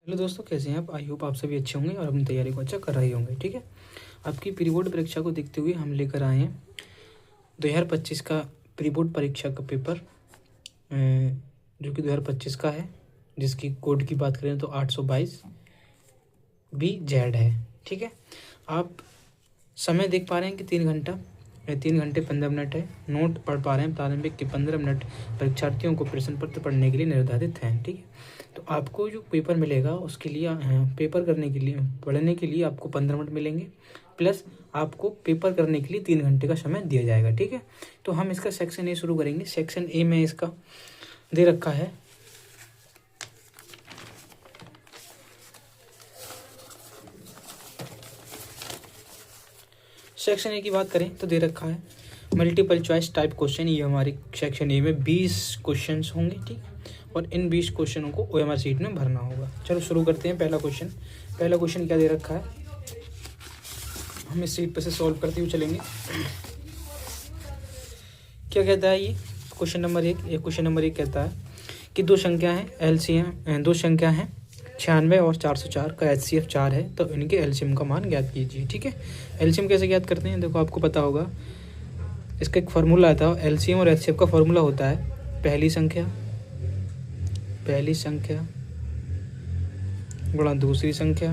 Hello दोस्तों, कैसे हैं आप? आई होप आप सभी अच्छे होंगे और अपनी तैयारी को अच्छा कर रहे होंगे। ठीक है, आपकी प्री बोर्ड परीक्षा को देखते हुए हम लेकर आए हैं 2025 का प्री बोर्ड परीक्षा का पेपर, जो कि 2025 का है, जिसकी कोड की बात करें तो 822 BZ है। ठीक है, आप समय देख पा रहे हैं कि 3 घंटे 15 मिनट है। नोट पढ़ पा रहे हैं प्रारंभिक के 15 मिनट परीक्षार्थियों को प्रश्न पत्र पढ़ने के लिए निर्धारित हैं। ठीक है, तो आपको जो पेपर मिलेगा उसके लिए पेपर करने के लिए पढ़ने के लिए आपको 15 मिनट मिलेंगे, प्लस आपको पेपर करने के लिए 3 घंटे का समय दिया जाएगा। ठीक है, तो हम इसका सेक्शन ए शुरू करेंगे। सेक्शन ए में इसका दे रखा है सेक्शन ए की बात करें तो दे रखा है मल्टीपल चॉइस टाइप क्वेश्चन। ये हमारे सेक्शन ए में 20 क्वेश्चन होंगे। ठीक, और इन 20 क्वेश्चनों को OMR शीट में भरना होगा। चलो शुरू करते हैं। पहला क्वेश्चन क्या दे रखा है, हम इस शीट पर से सॉल्व करते हुए चलेंगे। क्या कहता है ये क्वेश्चन नंबर 1 कहता है कि दो संख्या हैं 96 और 404 का HCF 4 है, तो इनके एलसीएम का मान ज्ञात कीजिए। ठीक है, एलसीएम कैसे ज्ञात करते हैं? देखो, आपको पता होगा इसका एक फार्मूला आता है। एलसीएम और HCF का फार्मूला होता है पहली संख्या गुणा दूसरी संख्या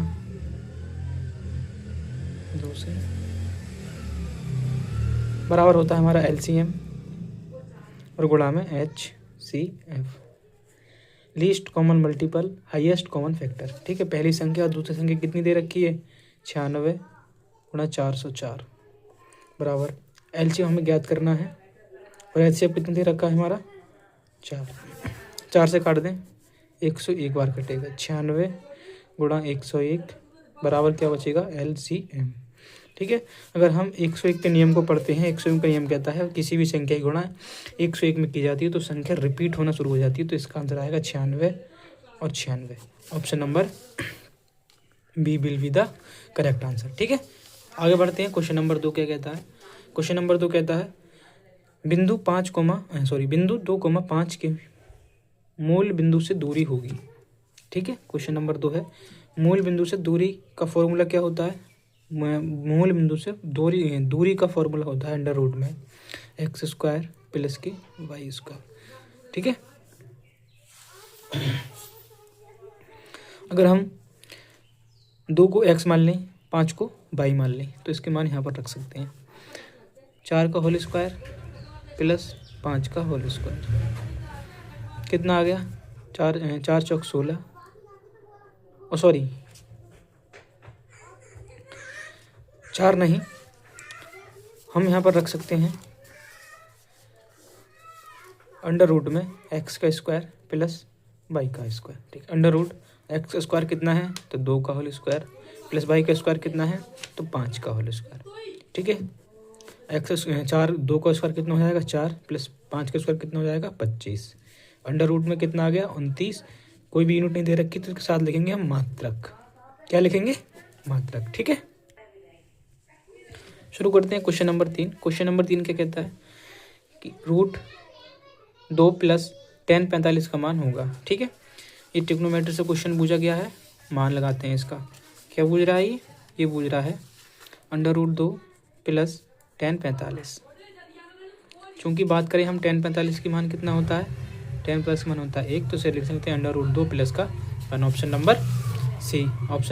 बराबर होता है हमारा LCM और गुणा में HCF, least common multiple highest common factor. ठीक है, पहली संख्या और दूसरी संख्या कितनी दे रखी है? 96 गुणा 404 बराबर LCM हमें ज्ञात करना है और HCF कितना दे रखा है हमारा? 4 से काट दें, 101 बार कटेगा। 96 गुणा 101 बराबर क्या बचेगा? LCM। ठीक है, अगर हम 101 के नियम को पढ़ते हैं, 101 का नियम कहता है किसी भी संख्या की गुणा 101 में की जाती है तो संख्या रिपीट होना शुरू हो जाती है। तो इसका आंसर आएगा 96 और 96। Option number B will be the correct answer. ठीक है, आगे बढ़ते हैं। क्वेश्चन नंबर 2 क्या कहता है? क्वेश्चन नंबर 2 कहता है बिंदु 2,5 के मूल बिंदु से दूरी होगी। ठीक है, क्वेश्चन नंबर 2 है मूल बिंदु से दूरी का फॉर्मूला क्या होता है? मूल बिंदु से दूरी का फॉर्मूला होता है अंडर रूट में x² प्लस के y²। ठीक है, अगर हम 2 को x मान लें, 5 को y मान लें, तो इसके मान यहाँ पर रख सकते हैं। 4 का होल स्क्वायर प्लस 5 का होल स्क्वायर कितना आ गया? 4 चौक 16, और सॉरी 4 नहीं, हम यहाँ पर रख सकते हैं अंडर रूट में x का स्क्वायर प्लस y का स्क्वायर। ठीक, अंडर रूट x का स्क्वायर कितना है? तो 2 का होल स्क्वायर प्लस y का स्क्वायर कितना है? तो 5 का होल स्क्वायर। ठीक है, 2 का स्क्वायर कितना हो जाएगा? 4 प्लस 5 का स्क्वायर कितना हो जाएगा? 25। अंडर रूट में कितना आ गया? 29। कोई भी यूनिट नहीं दे रखी तो इसके साथ लिखेंगे हम मात्रक। क्या लिखेंगे? मात्रक। ठीक है, शुरू करते हैं क्वेश्चन नंबर 3। क्वेश्चन नंबर 3 क्या कहता है कि √2 + tan 45 का मान होगा। ठीक है, ये ट्रिग्नोमेट्री से क्वेश्चन पूछा गया है। मान लगाते हैं इसका। क्या पूछ रहा है ये पूछ रहा है √2 + tan 45। चूँकि बात करें हम tan 45 की मान कितना होता है? tan प्लस का मान होता है 1, तो इसे लिख सकते हैं √2 प्लस का 1। Option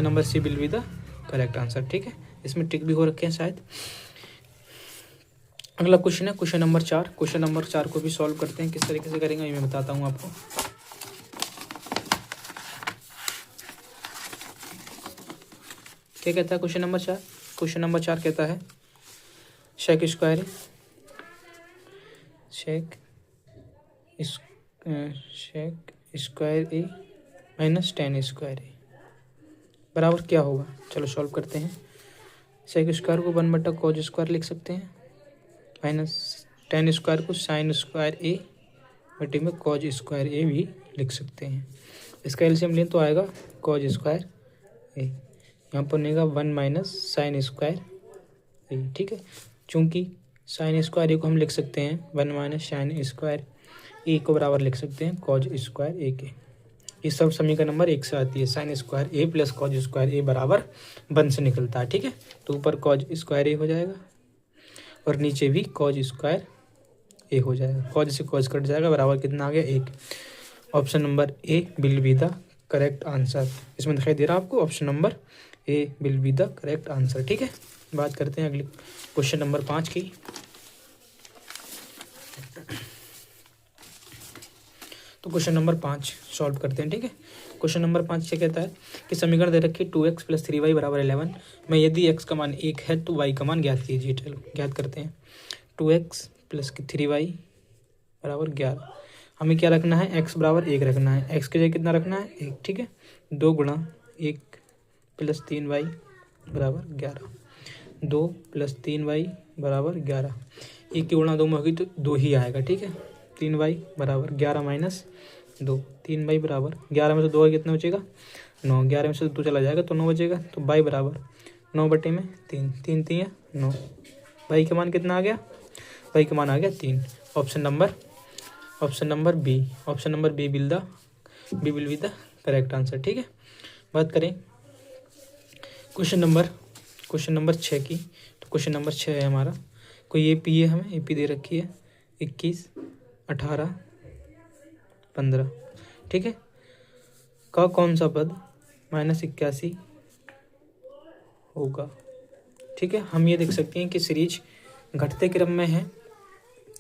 number C will be the correct answer. ठीक है, इसमें टिक भी हो रखे हैं शायद। अगला क्वेश्चन है क्वेश्चन नंबर 4। क्वेश्चन नंबर 4 को भी सॉल्व करते हैं। किस तरीके से करेंगे ये मैं बताता हूँ आपको। क्या कहता है क्वेश्चन नंबर 4? क्वेश्चन नंबर 4 कहता है शेक स्क्वायर ए माइनस tan² बराबर क्या होगा? चलो सॉल्व करते हैं। सेक स्क्वायर को 1/cos² लिख सकते हैं, माइनस tan² को sin² ए बटे में cos² ए भी लिख सकते हैं। इसका एलसीएम लें तो आएगा cos² ए, यहाँ पर बनेगा 1 - sin² ए। ठीक है, चूँकि sin² ए को हम लिख सकते हैं 1 - sin² ए को बराबर लिख सकते हैं cos² ए के। ये सब समीकरण नंबर 1 से आती है। साइन स्क्वायर ए प्लस कॉज स्क्वायर ए बराबर 1 से निकलता है, ठीक है। तो ऊपर कॉज स्क्वायर ए हो जाएगा और नीचे भी कॉज स्क्वायर ए हो जाएगा। कॉज से कॉज कट जाएगा, बराबर कितना आ गया 1। Option number A will be the correct answer. इसमें दिखाई दे रहा है आपको, option number A will be the correct answer, ठीक है। बात करते हैं अगले क्वेश्चन नंबर 5 की। तो क्वेश्चन नंबर 5 सॉल्व करते हैं, ठीक है। क्वेश्चन नंबर 5 से कहता है कि समीकरण दे रखी 2x + 3y = 11 में यदि x का मान 1 है तो y का मान ज्ञात कीजिए। चलो ज्ञात करते हैं। 2x + 3y = 11। हमें क्या रखना है, x बराबर 1 रखना है। x की जगह कितना रखना है 1, ठीक है। 2 × 1 + 3y = 11। 2 + 3y = 11। 1 की गुणा 2 में होगी तो 2 ही आएगा, ठीक है। 3y = 11 - 2। 3y बराबर 11 में से 2 कितना बचेगा 9। 11 में से 2 चला जाएगा तो 9 बचेगा। तो y बराबर 9/3। 3 3 9। y का मान कितना आ गया, y का मान आ गया 3। Option number B. Option number B will be the correct answer, ठीक है। बात करें क्वेश्चन नंबर 6 की। तो क्वेश्चन नंबर 6 है हमारा। कोई ए पी है, हमें ए पी दे रखी है 21 18 15, ठीक है। का कौन सा पद -81 होगा, ठीक है। हम ये देख सकते हैं कि सीरीज घटते क्रम में है,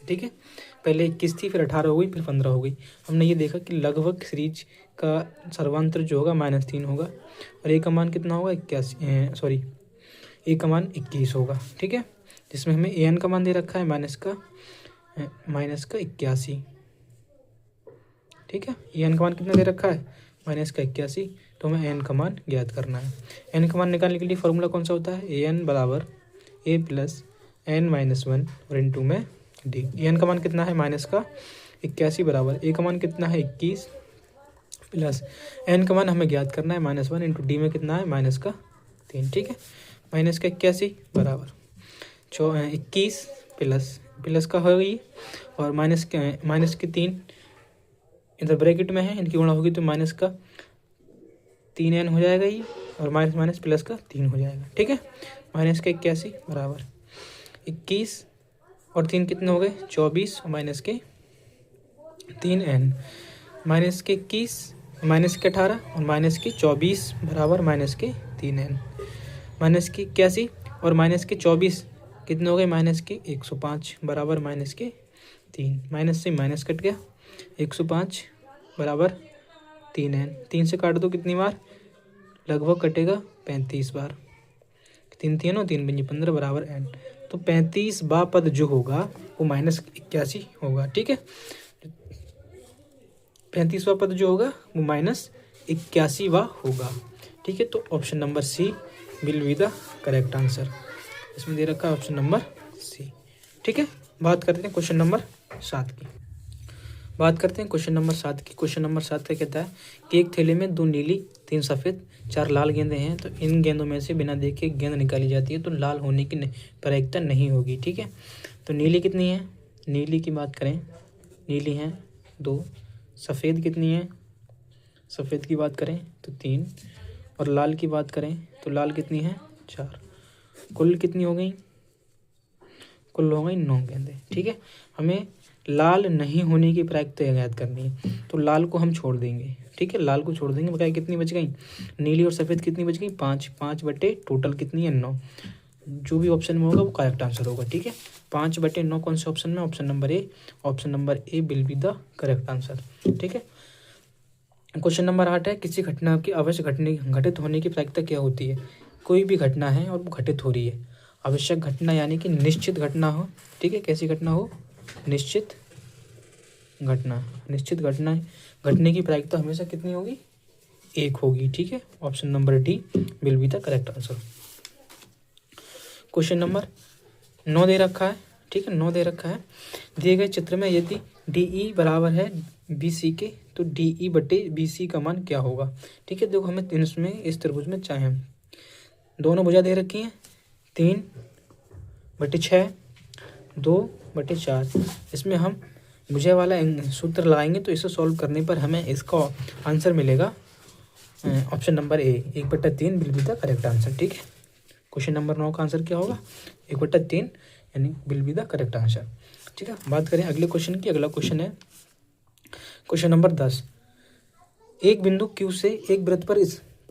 ठीक है। पहले 21 थी, फिर 18 हो गई, फिर 15 हो गई। हमने ये देखा कि लगभग सीरीज का सर्वांतर जो होगा -3 होगा और ए का मान कितना होगा 81, ए का मान 21 होगा, ठीक है। जिसमें हमें ए एन का मान दे रखा है माइनस का 81, ठीक है। ए एन का मान कितना दे रखा है -81। तो हमें एन का मान ज्ञात करना है। एन का मान निकालने के लिए फॉर्मूला कौन सा होता है, ए एन बराबर ए प्लस एन माइनस 1 और इंटू में डी। ए एन का मान कितना है -81 बराबर ए का मान कितना है 21 प्लस एन का मान हमें ज्ञात करना है -1 इंटू डी में कितना है -3, ठीक है। -81 बराबर 21 प्लस का हो गई और माइनस के 3 इधर ब्रैकेट में है, इनकी गुणा होगी तो -3n हो जाएगा ये, और माइनस प्लस का 3 हो जाएगा, ठीक है। -81 बराबर 21 और 3 कितने हो गए 24 और -3n। -21 -18 और -24 बराबर -3n। -81 और -24 कितने हो गए -105 बराबर -3। माइनस से माइनस कट गया, 105 बराबर 3n। 3 से काट दो कितनी बार, लगभग कटेगा 35 बार। 3 3 और 3 5 15 बराबर n। तो 35वां पद जो होगा वो -81 होगा, ठीक है। 35वां पद जो होगा वो -81वां होगा, ठीक है। तो option number C will be the correct answer. इसमें दे रखा है ऑप्शन नंबर सी, ठीक है। बात करते हैं क्वेश्चन नंबर 7 की। क्वेश्चन नंबर 7 का कहता है कि एक थैले में 2 नीली 3 सफ़ेद 4 लाल गेंदें हैं। तो इन गेंदों में से बिना देखे गेंद निकाली जाती है तो लाल होने की प्रायिकता नहीं होगी, ठीक है। तो नीली कितनी है, नीली की बात करें, नीली हैं 2। सफ़ेद कितनी है, सफ़ेद की बात करें तो 3। और लाल की बात करें तो लाल कितनी है 4। कुल कितनी हो गई, कुल हो गई 9 गेंदें, ठीक है। हमें लाल नहीं होने की प्रायिकता ज्ञात करनी है, तो लाल को हम छोड़ देंगे, ठीक है। लाल को छोड़ देंगे, बकाया कितनी बच गई, नीली और सफ़ेद कितनी बच गई 5 बटे टोटल कितनी है 9। जो भी ऑप्शन में होगा वो करेक्ट आंसर होगा, ठीक है। 5/9 कौन से ऑप्शन में, option number A will be the correct answer, ठीक है। क्वेश्चन नंबर 8 है, किसी घटना की अवश्य घटित होने की प्रायिकता क्या होती है। कोई भी घटना है और वो घटित हो रही है, आवश्यक घटना यानी कि निश्चित घटना हो, ठीक है। कैसी घटना हो, निश्चित घटना घटने की प्रायिकता हमेशा कितनी होगी 1 होगी, ठीक है। Option number D will be the correct answer. Question number 9 दे रखा है, ठीक है। 9 दे रखा है, दिए गए चित्र में यदि DE बराबर है BC के तो DE बटे BC का मान क्या होगा, ठीक है। देखो हमें इसमें इस त्रिभुज में चाहे दोनों भुजा दे रखी हैं 3/6 2/4। इसमें हम भुजा वाला सूत्र लगाएंगे तो इसे सॉल्व करने पर हमें इसका आंसर मिलेगा option number A, 1/3 will be the correct answer. ठीक है, क्वेश्चन नंबर 9 का आंसर क्या होगा? 1/3 यानी will be the correct answer. ठीक है, बात करें अगले क्वेश्चन की। अगला क्वेश्चन है क्वेश्चन नंबर 10। एक बिंदु क्यू से एक वृत्त पर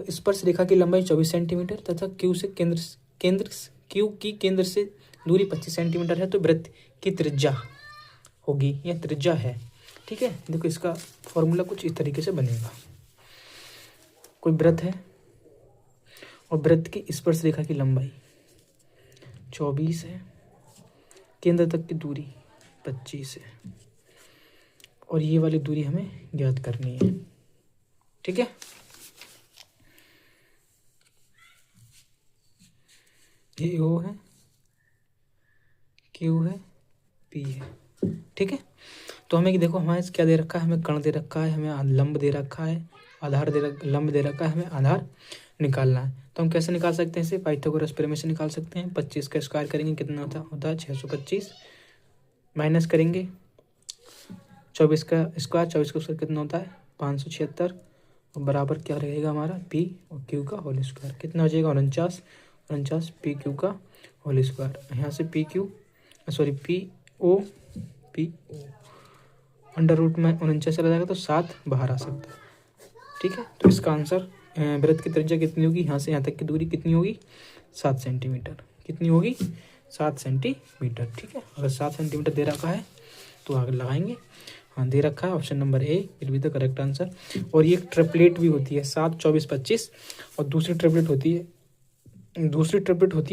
स्पर्श रेखा की लंबाई 24 सेंटीमीटर तथा क्यू से क्यू की केंद्र से दूरी 25 सेंटीमीटर है, तो वृत्त की त्रिज्या होगी, यह त्रिज्या है। ठीक है, देखो इसका फॉर्मूला कुछ इस तरीके से बनेगा। कोई वृत्त है और वृत्त की स्पर्श रेखा की लंबाई 24 है, केंद्र तक की दूरी 25 है और ये वाली दूरी हमें ज्ञात करनी है। ठीक है, ये ओ है, क्यू है, पी है। ठीक है, तो हमें देखो हमारे क्या दे रखा है, हमें कर्ण दे रखा है, हमें लंब दे रखा है, लंब दे रखा है, हमें आधार निकालना है। तो हम कैसे निकाल सकते हैं इसे? पाइथागोरस प्रमेय से निकाल सकते हैं। 25 का स्क्वायर करेंगे कितना होता है 625, माइनस करेंगे 24 का स्क्वायर कितना होता है 576 और बराबर क्या रहेगा हमारा पी और क्यू का होल स्क्वायर। कितना हो जाएगा 49 पी क्यू का होल स्क्वायर। यहाँ से पी ओ अंडर रूट में 49 चला जाएगा तो 7 बाहर आ सकता है। ठीक है, तो इसका आंसर वृत्त की त्रिज्या कितनी होगी, यहाँ से यहाँ तक की दूरी कितनी होगी 7 सेंटीमीटर। कितनी होगी 7 सेंटीमीटर। ठीक है, अगर 7 सेंटीमीटर दे रखा है तो आगे लगाएंगे। हाँ, दे रखा है option number A will be the correct answer. और ये ट्रिपलेट भी होती है 7, 24, 25 और दूसरी ट्रिपलेट होती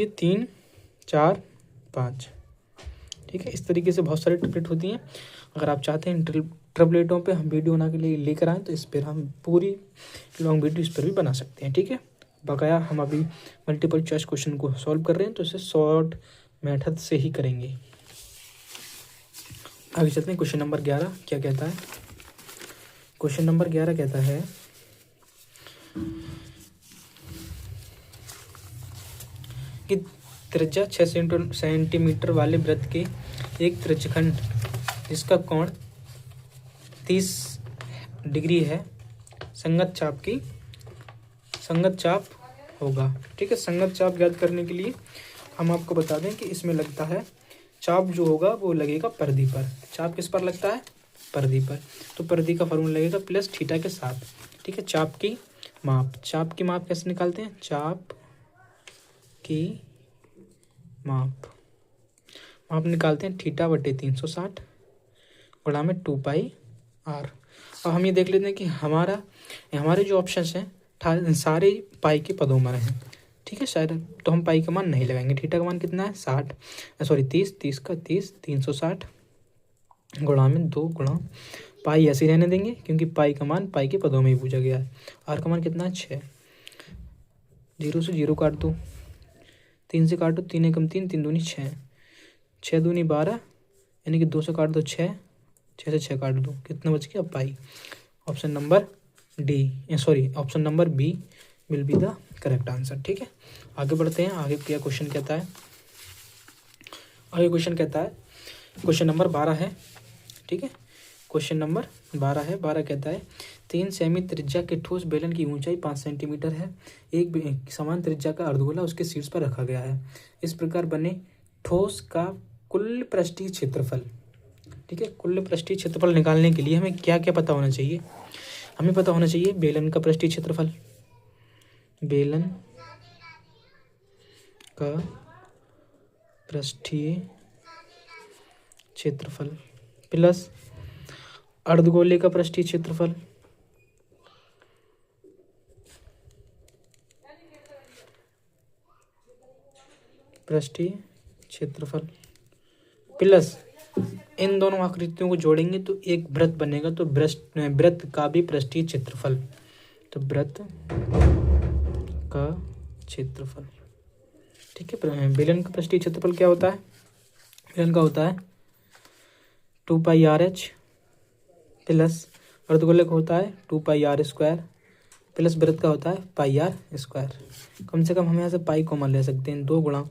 है 3, 4, 5। ठीक है, इस तरीके से बहुत सारी ट्रिपलेट होती हैं। अगर आप चाहते हैं ट्रिपलेटों पे हम वीडियो बना के लिए लेकर आएँ तो इस पर हम पूरी लॉन्ग वीडियो इस पर भी बना सकते हैं। ठीक है, बकाया हम अभी मल्टीपल चॉइस क्वेश्चन को सॉल्व कर रहे हैं तो इसे शॉर्ट मेथड से ही करेंगे। आगे चलते हैं। क्वेश्चन नंबर 11 क्या कहता है? क्वेश्चन नंबर 11 कहता है कि त्रिज्या 6 सेंटीमीटर वाले वृत्त के एक त्रिज्यखंड जिसका कोण 30 डिग्री है संगत चाप होगा। ठीक है, संगत चाप ज्ञात करने के लिए हम आपको बता दें कि इसमें लगता है चाप जो होगा वो लगेगा परिधि पर। चाप किस पर लगता है? परिधि पर। तो परिधि का फॉर्मूला लगेगा प्लस थीटा के साथ। ठीक है, चाप की माप कैसे निकालते हैं? चाप की माप निकालते हैं θ/360 गुणा में 2πr। अब हम ये देख लेते हैं कि हमारे जो ऑप्शंस हैं सारे पाई के पदों में हैं। ठीक है, शायद तो हम पाई का मान नहीं लगाएंगे। थीटा का मान कितना है 30 का 30 360 गुणा में 2 गुणा पाई ऐसे रहने देंगे क्योंकि पाई का मान पाई के पदों में ही पूछा गया है। आर का मान कितना है 6, 0 से 0 काट दो, 3 से काटो, 3 एकम 3, 3 दूनी 6, 6 दूनी 12 यानी कि 2 से काट दो 6, 6 से 6 काट दो, कितना बच गया pi. Option number B will be the correct answer. ठीक है, आगे बढ़ते हैं। आगे क्या क्वेश्चन कहता है? क्वेश्चन नंबर 12 है। ठीक है, क्वेश्चन नंबर 12 है। 12 कहता है 3 सेमी त्रिज्या के ठोस बेलन की ऊंचाई 5 सेंटीमीटर है। एक समान त्रिज्या का अर्धगोला उसके शीर्ष पर रखा गया है। इस प्रकार बने ठोस का कुल पृष्ठीय क्षेत्रफल। ठीक है, कुल पृष्ठीय क्षेत्रफल निकालने के लिए हमें क्या क्या पता होना चाहिए? हमें पता होना चाहिए बेलन का पृष्ठीय क्षेत्रफल, बेलन का पृष्ठीय क्षेत्रफल प्लस अर्धगोले का पृष्ठीय क्षेत्रफल प्लस इन दोनों आकृतियों को जोड़ेंगे तो एक वृत्त बनेगा, तो वृत्त का भी पृष्ठीय क्षेत्रफल। तो वृत्त का क्षेत्रफल। ठीक है, बेलन का पृष्ठीय क्षेत्रफल क्या होता है? बेलन का होता है 2πrh प्लस अर्धगोले का होता है 2πr² प्लस वृत्त का होता है πr²। कम से कम हम यहाँ से पाई कॉमन ले सकते हैं। 2 गुणा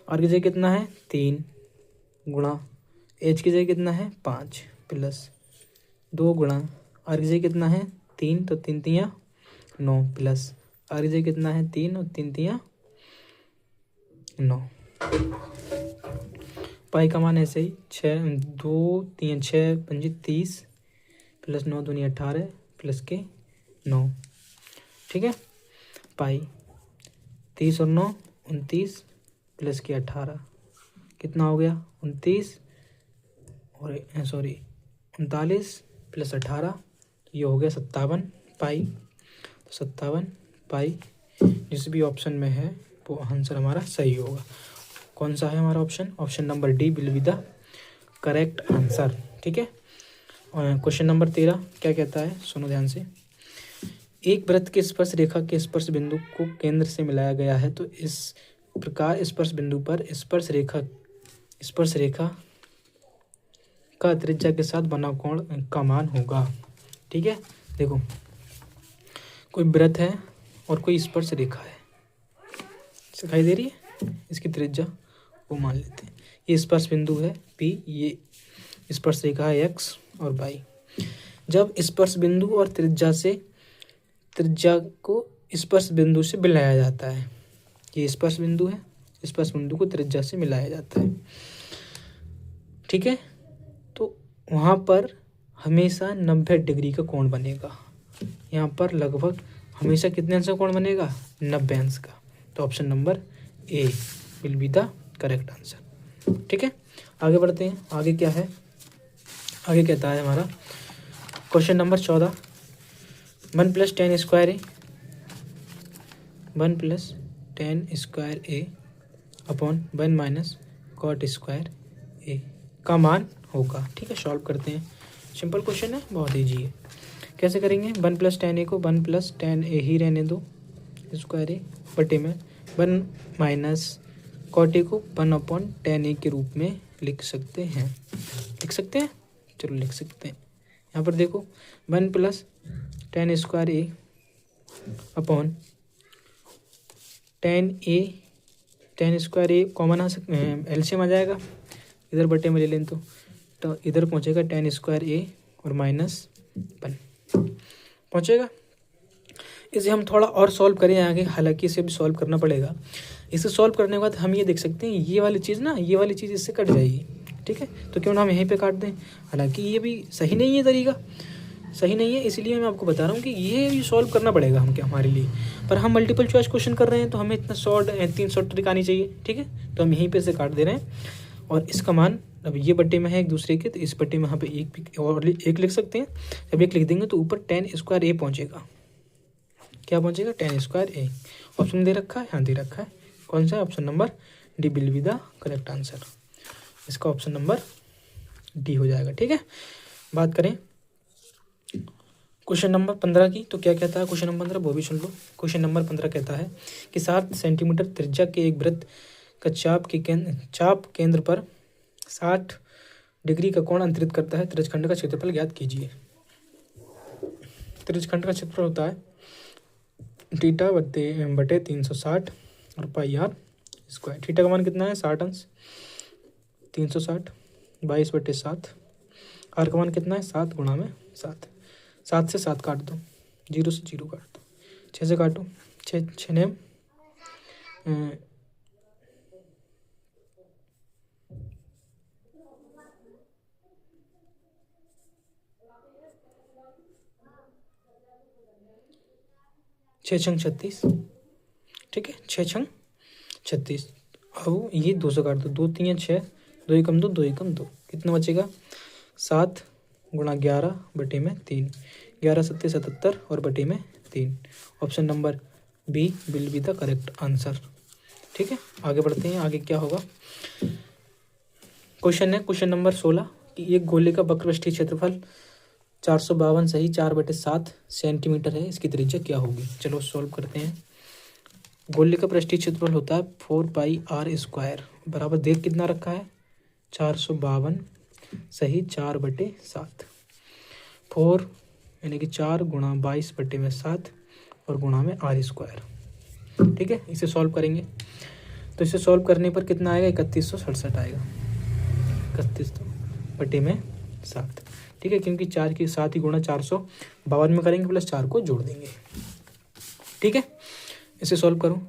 आर की जगह कितना है 3 गुणा एच की जगह कितना है 5 प्लस 2 गुणा RJ कितना है 3, तो 3 तियाँ 9 प्लस RJ कितना है 3 और 3 तियाँ 9। पाई का मान ऐसे ही 6 2 3 6 5 30 प्लस 9 दूनी 18 प्लस के 9। ठीक है, पाई 30 और 9 29 प्लस के 18 कितना हो गया 29 और 39 प्लस 18, तो ये हो गया 57 पाई। तो 57 पाई जिस भी ऑप्शन में है वो आंसर हमारा सही होगा। कौन सा है हमारा option? Option number D will be the correct answer. ठीक है, क्वेश्चन नंबर 13 क्या कहता है, सुनो ध्यान से। एक वृत्त के स्पर्श रेखा के स्पर्श बिंदु को केंद्र से मिलाया गया है, तो इस प्रकार स्पर्श बिंदु पर स्पर्श रेखा का त्रिज्या के साथ बना कोण का मान होगा। ठीक है, देखो कोई वृत्त है और कोई स्पर्श रेखा है, दिखाई दे रही है, इसकी त्रिज्या वो मान लेते हैं। ये स्पर्श बिंदु है P, ये स्पर्श रेखा है X और Y। जब स्पर्श बिंदु और त्रिज्या को स्पर्श बिंदु से मिलाया जाता है, ये स्पर्श बिंदु है, स्पर्श बिंदु को त्रिज्या से मिलाया जाता है। ठीक है, तो वहाँ पर हमेशा 90 डिग्री का कोण बनेगा। यहाँ पर लगभग हमेशा कितने अंश का कोण बनेगा 90 अंश का। तो option number A will be the correct answer. ठीक है, आगे बढ़ते हैं। आगे क्या है, आगे कहता है हमारा क्वेश्चन नंबर 14, 1 + 10 स्क्वायर ए 1 + 10 स्क्वायर ए अपॉन 1 - cot स्क्वायर ए का मान होगा। ठीक है, सॉल्व करते हैं। सिंपल क्वेश्चन है, बहुत ईजी है। कैसे करेंगे, 1 + 10 ए को 1 + 10 ए ही रहने दो स्क्वायर ए बटे में 1 - cot ए को 1/10 ए के रूप में लिख सकते हैं। चलो लिख सकते हैं। यहाँ पर देखो 1 + 10 स्क्वायर ए अपॉन 10 स्क्वायर ए कॉमन आ सकते हैं, एलसीएम आ जाएगा, इधर बटे में ले लें तो इधर पहुँचेगा 10 स्क्वायर ए और -1 पहुँचेगा। इसे हम थोड़ा और सॉल्व करें आगे, हालांकि इसे भी सॉल्व करना पड़ेगा। इसे सॉल्व करने के बाद हम ये देख सकते हैं ये वाली चीज़ इससे कट जाएगी। ठीक है, तो क्यों ना हम यहीं पे काट दें, हालांकि ये भी सही नहीं है, तरीका सही नहीं है, इसलिए मैं आपको बता रहा हूँ कि ये भी सॉल्व करना पड़ेगा हमारे लिए। पर हम मल्टीपल चॉइस क्वेश्चन कर रहे हैं तो हमें इतना 3 शॉर्ट ट्रिक आनी चाहिए। ठीक है, तो हम यहीं पे से काट दे रहे हैं और इसका मान अब ये बट्टे में है एक दूसरे के, तो इस बट्टे में यहाँ पे एक लिख सकते हैं। जब एक लिख देंगे तो ऊपर 10 स्क्वायर ए पहुँचेगा। क्या पहुँचेगा 10 स्क्वायर ए। ऑप्शन दे रखा है, हाँ दे रखा है। कौन सा है? Option number D will be the correct answer. इसका ऑप्शन नंबर डी हो जाएगा। ठीक है, बात करें क्वेश्चन नंबर 15 की, तो क्या कहता है क्वेश्चन नंबर 15, वो भी सुन लो। क्वेश्चन नंबर 15 कहता है कि 7 सेंटीमीटर त्रिज्या के एक वृत्त का चाप केंद्र पर 60 डिग्री का कोण अंतरित करता है। त्रिज्यखंड का क्षेत्रफल ज्ञात कीजिए। त्रिज्यखंड का क्षेत्रफल होता है थीटा बटे 360 और पाई r स्क्वायर। थीटा का मान कितना है 60 अंश, 360 22/7। r का मान कितना है 7 गुणा में 7। 7 से 7 काट दो, 0 से 0 काट दो, 6 से काटो, 6 नेम 6 छंग 36। ठीक है, 6 छंग 36। अब ये 2 से काट दो, 2 3 6, 2 एकम 2, 2 एकम 2, कितना बचेगा 7 गुणा 11 बटे में 3, 11 7 77 और बटे में 3। Option number B will be the correct answer. ठीक है, आगे बढ़ते हैं। आगे क्या होगा, क्वेश्चन है क्वेश्चन नंबर 16 कि एक गोले का वक्रपृष्ठीय क्षेत्रफल 452 सही 4/7 सेंटीमीटर है, इसकी त्रिज्या क्या होगी। चलो सॉल्व करते हैं। गोले का पृष्ठीय क्षेत्रफल होता है 4πr स्क्वायर बराबर देख कितना रखा है 452 सही 4/7। 4 यानी कि 4 गुणा 22/7 और गुणा में r स्क्वायर। ठीक है, इसे सॉल्व करेंगे तो इसे सॉल्व करने पर कितना आएगा 3167 आएगा, 31/7। ठीक है, क्योंकि 4 के साथ ही गुणा 452 में करेंगे प्लस 4 को जोड़ देंगे। ठीक है, इसे सॉल्व करो।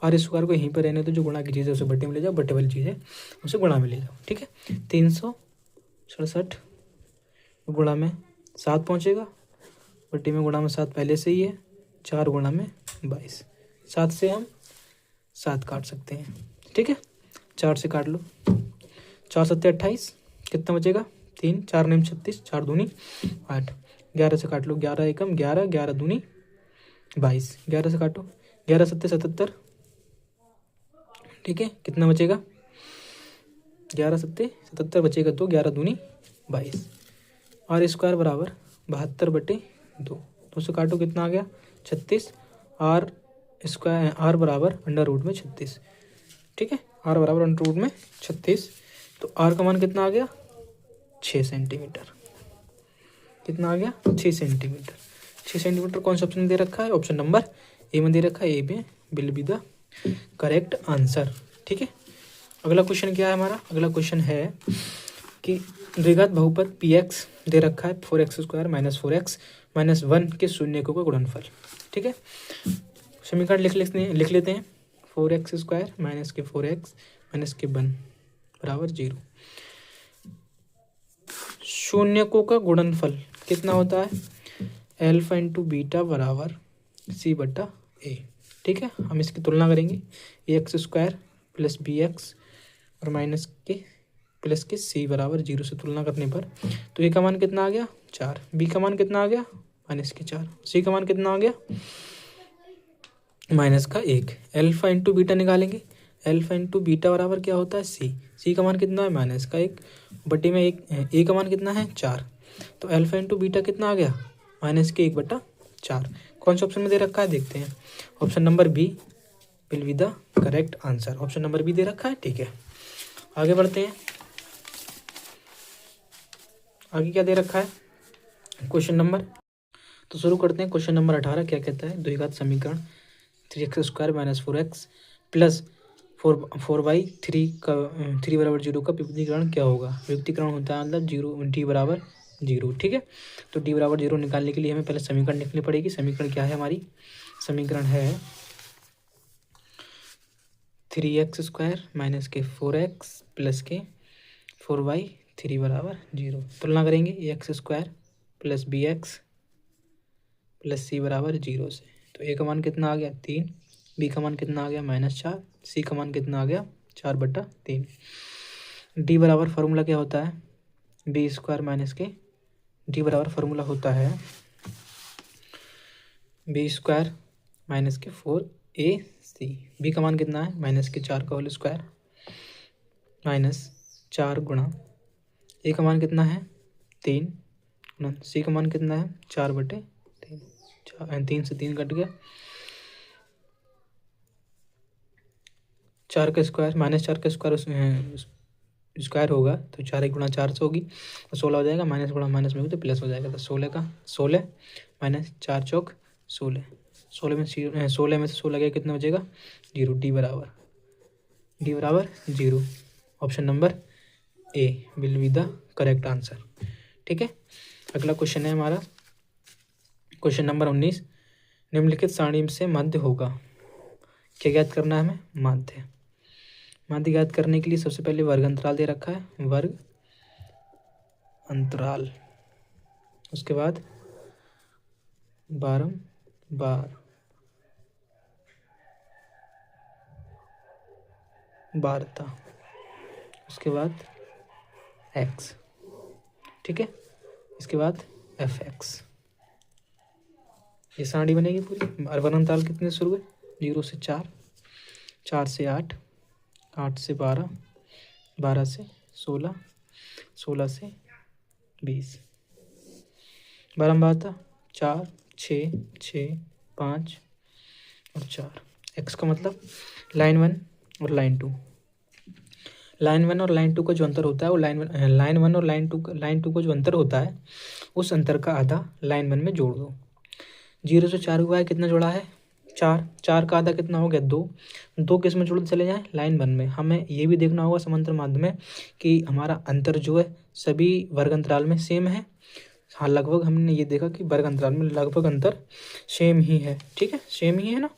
आर स्क्वायर को यहीं पर रहने तो जो गुणा की चीज़ है उसे बट्टे में ले जाओ, बट्टे वाली चीज़ है उसे गुणा में ले जाओ। ठीक है, 367 गुणा में 7 पहुँचेगा, बट्टे में गुणा में 7 पहले से ही है, 4 गुणा में 22। 7 से हम 7 काट सकते हैं। ठीक है, 4 से काट लो, 4 7 28, कितना बचेगा 3, 4 9 36, 4 दूनी 8। 11 से काट लो, 11 एकम 11, 11 दूनी 22, 11 से काटो, 11 7 77। ठीक है, कितना बचेगा 11 7 77 बचेगा, तो 11 दूनी 22। आर स्क्वायर बराबर 72/2, तो उसे काटो, कितना आ गया 36। आर स्क्वायर आर बराबर अंडर रूट में 36। ठीक है, आर बराबर अंडर रूट में 36, तो आर का मान कितना आ गया 6 सेंटीमीटर। कितना आ गया 6 सेंटीमीटर। 6 सेंटीमीटर कौन सा ऑप्शन दे रखा है, ऑप्शन नंबर ए में दे रखा है। ए में will be the correct answer. ठीक है, अगला क्वेश्चन क्या है हमारा, अगला क्वेश्चन है कि द्विघात बहुपद पी एक्स दे रखा है 4x² - 4x - 1 के शून्यकों का गुणनफल। ठीक है, समीकरण लिख लेते हैं। 4x² - 4x - 1 बराबर 0। शून्यकों का गुणनफल कितना होता है, अल्फा इंटू बीटा बराबर c/a। ठीक है, हम इसकी तुलना करेंगे, ax² प्लस bx और माइनस के प्लस के c बराबर 0 से तुलना करने पर तो a का मान कितना आ गया 4, b का मान कितना आ गया -4, c का मान कितना आ गया -1। अल्फा इंटू बीटा निकालेंगे, अल्फा इंटू बीटा बराबर क्या होता है c का मान कितना है -1, बटे में एक a का मान कितना है 4, तो अल्फा इंटू बीटा कितना आ गया -1/4। कौन सा ऑप्शन में दे रखा है देखते हैं, option number B will be the correct answer. Option number B दे रखा है। ठीक है, आगे बढ़ते हैं। आगे क्या दे रखा है क्वेश्चन नंबर, तो शुरू करते हैं। क्वेश्चन नंबर 18 क्या कहता है, द्विघात समीकरण 3x² - 4x प्लस 4y 3 बराबर 0 का विभक्तीकरण क्या होगा। विभक्तीकरण होता है मतलब 0 d बराबर 0। ठीक है, तो d बराबर 0 निकालने के लिए हमें पहले समीकरण लिखनी पड़ेगी। समीकरण क्या है हमारी, समीकरण है 3x² - 4x प्लस के 4y 3 बराबर 0। तुलना करेंगे ax² plus bx plus c बराबर 0 से, तो a का मान कितना आ गया 3, b का मान कितना आ गया -4, c का मान कितना आ गया 4/3। d बराबर फार्मूला क्या होता है, b² माइनस के d बराबर फार्मूला होता है b² माइनस के 4ac। b का मान कितना है -4 का होल स्क्वायर -4 गुणा a का मान कितना है 3 गुणा c का मान कितना है 4/3। 3 से 3 कट गया, 4 का स्क्वायर -4 का स्क्वायर स्क्वायर होगा तो 4 गुणा 4 से होगी तो 16 हो जाएगा, माइनस गुणा माइनस में होगी तो प्लस हो जाएगा। तो 16 का 16 -4 चौक 16, 16 में 16 गया कितना बचेगा 0। d बराबर 0। Option number A will be the correct answer. ठीक है, अगला क्वेश्चन है हमारा क्वेश्चन नंबर 19, निम्नलिखित सारणी से माध्य होगा। क्या ज्ञात करना है हमें, माध्य ज्ञात करने के लिए सबसे पहले वर्ग अंतराल दे रखा है, वर्ग अंतराल, उसके बाद बारता, उसके बाद x। ठीक है, इसके बाद fx। ये सारणी बनेगी पूरी। वर्ग अंतराल कितने से शुरू हुए 0 से 4, 4 से 8, 8 से 12, 12 से 16, 16 से 20, 12 बारह 4 6 6 5 और 4। x का मतलब लाइन 1 और लाइन 2, लाइन 1 और लाइन 2 का जो अंतर होता है वो लाइन 1 और लाइन 2 का जो अंतर होता है उस अंतर का आधा लाइन 1 में जोड़ दो। 0 से 4 हुआ है, कितना जोड़ा है 4, 4 का आधा कितना हो गया 2, दो किस में जोड़ते चले जाएं, लाइन 1 में। हमें ये भी देखना होगा समांतर माध्य में कि हमारा अंतर जो है सभी वर्ग अंतराल में सेम है। हाँ, लगभग हमने ये देखा कि वर्ग अंतराल में लगभग अंतर सेम ही है। ठीक है, सेम ही है ना,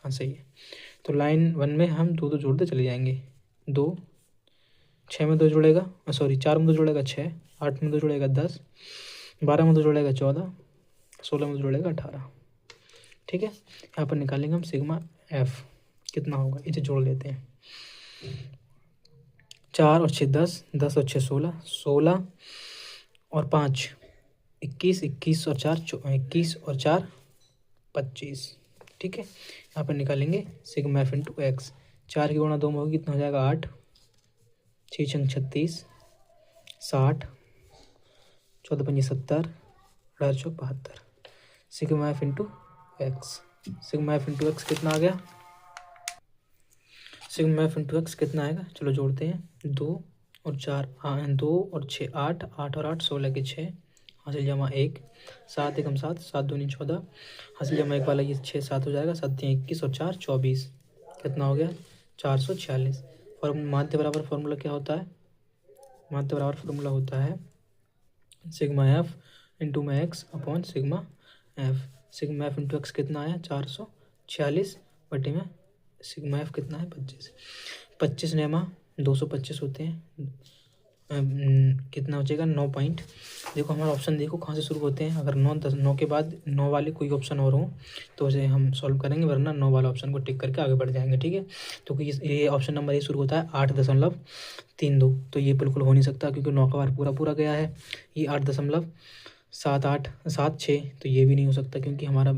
हाँ सही है। तो लाइन 1 में हम दो जोड़ते चले जाएंगे। 2, 6 में 2 जुड़ेगा, सॉरी 4 में 2 जुड़ेगा 6, 8 में 2 जुड़ेगा 10, 12 में 2 जुड़ेगा 14, 16 में 2 जुड़ेगा 18। ठीक है, यहाँ पर निकालेंगे हम सिग्मा एफ कितना होगा, इसे जोड़ लेते हैं। 4 और 6 10, 10 और 6 16, 16 और 5 21, 21 और 4 21 और 4 25। ठीक है, यहाँ पर निकालेंगे सिग्मा एफ इंटू एक्स। 4 की गुणा 2 में होगी, कितना हो जाएगा 8, 6 छंग 36, 60, 14 पंजी 70, 18 चौक 72। Sigma F into x, sigma F into x कितना आ गया, सिग्मा एफ इंटू एक्स कितना आएगा, चलो जोड़ते हैं। 2 और 4 2 और 6 8, 8 और 8 16 के 6, हासिल जमा 1, 7 एकम 7, 7 दूनी 14, हासिल जमा 1 वाला ये 6 7 हो जाएगा, 7 21 और 4 24, कितना हो गया 446। और माध्य बराबर फॉर्मूला क्या होता है, माध्य बराबर फॉर्मूला होता है सिग्मा एफ इंटू में x upon sigma F. Sigma F into x कितना आया 446 बटे में सिग्मा एफ कितना है 25। 25 नेमा 225 होते हैं, कितना हो जाएगा 9 पॉइंट। देखो हमारा ऑप्शन देखो कहाँ से शुरू होते हैं, अगर 9 10 9 के बाद 9 वाले कोई ऑप्शन और हो तो उसे हम सॉल्व करेंगे, वरना 9 वाला ऑप्शन को टिक करके आगे बढ़ जाएंगे। ठीक है, तो ये ऑप्शन नंबर ये शुरू होता है 8.32, तो ये बिल्कुल हो नहीं सकता क्योंकि 9 का बार पूरा पूरा गया है। ये 8.78 तो ये भी नहीं हो सकता क्योंकि हमारा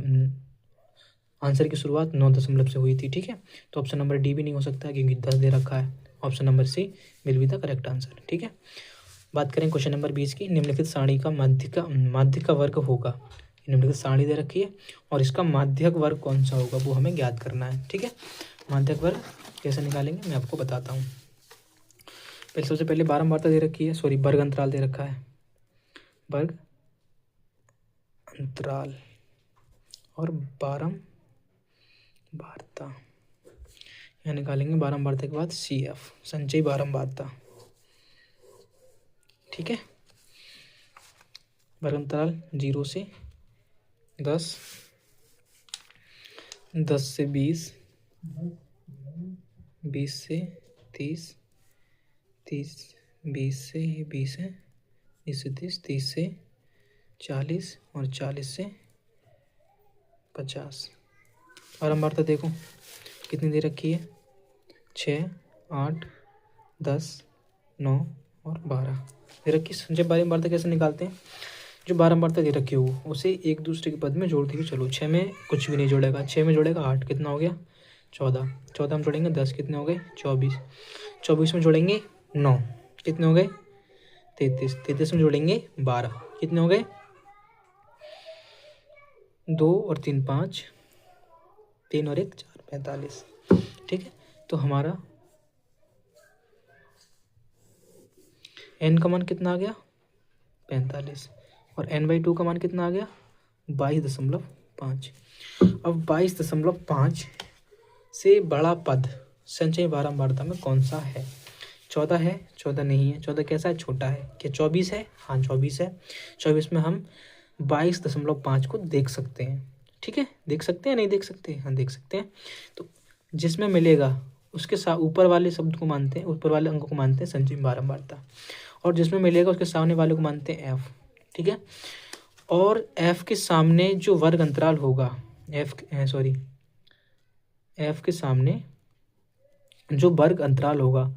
आंसर की शुरुआत 9 से हुई थी। ठीक है, तो ऑप्शन नंबर डी भी नहीं हो सकता क्योंकि 10 दे रखा है। Option number C will be the correct answer. ठीक है, बात करें क्वेश्चन नंबर 20 की। निम्नलिखित सारणी का माध्य का वर्ग होगा। निम्नलिखित सारणी दे रखी है और इसका माध्यक वर्ग कौन सा होगा वो हमें ज्ञात करना है। ठीक है, माध्यक वर्ग कैसे निकालेंगे मैं आपको बताता हूँ। पहले सबसे पहले बारंबारता दे रखी है, सॉरी वर्ग अंतराल दे रखा है, वर्ग अंतराल और बारंबारता। यहाँ निकालेंगे बारंबारता के बाद सी एफ, संचयी बारंबारता। ठीक है, वर्ग अंतराल 0 से 10, 10 से 20, 20 से 30, 30 20 से 20 है, 20 से 30, 30 से 40 और 40 से 50। बारंबारता देखो कितनी दे रखी है, 6 8 10 9 और 12 दे रखी। संचय बारंबारता कैसे निकालते हैं, जो बारंबारता दे रखी हो उसे एक दूसरे के पद में जोड़ते हुए चलो। 6 में कुछ भी नहीं जोड़ेगा, 6 में जोड़ेगा 8, कितना हो गया 14, 14 में जोड़ेंगे 10, कितने हो गए 24, 24 में जोड़ेंगे 9, कितने हो गए 33, 33 में जोड़ेंगे 12, कितने हो गए 2 और 3 5, 3 और 1 4 45। ठीक है, तो हमारा n का मान कितना आ गया 45 और n/2 का मान कितना आ गया 22.5। अब 22.5 से बड़ा पद संचयी बारंबारता में कौन सा है। 14 है, 14 नहीं है, 14 कैसा है छोटा है। क्या 24 है, हाँ 24 है। 24 में हम 22.5 को देख सकते हैं। ठीक है, देख सकते हैं नहीं देख सकते, हाँ देख सकते हैं। तो जिसमें मिलेगा उसके साथ ऊपर वाले शब्द को मानते हैं, ऊपर वाले अंक को मानते हैं संचयी बारंबारता, और जिसमें मिलेगा उसके सामने वाले को मानते हैं एफ। ठीक है, और एफ के सामने जो वर्ग अंतराल होगा, एफ के सामने जो वर्ग अंतराल होगा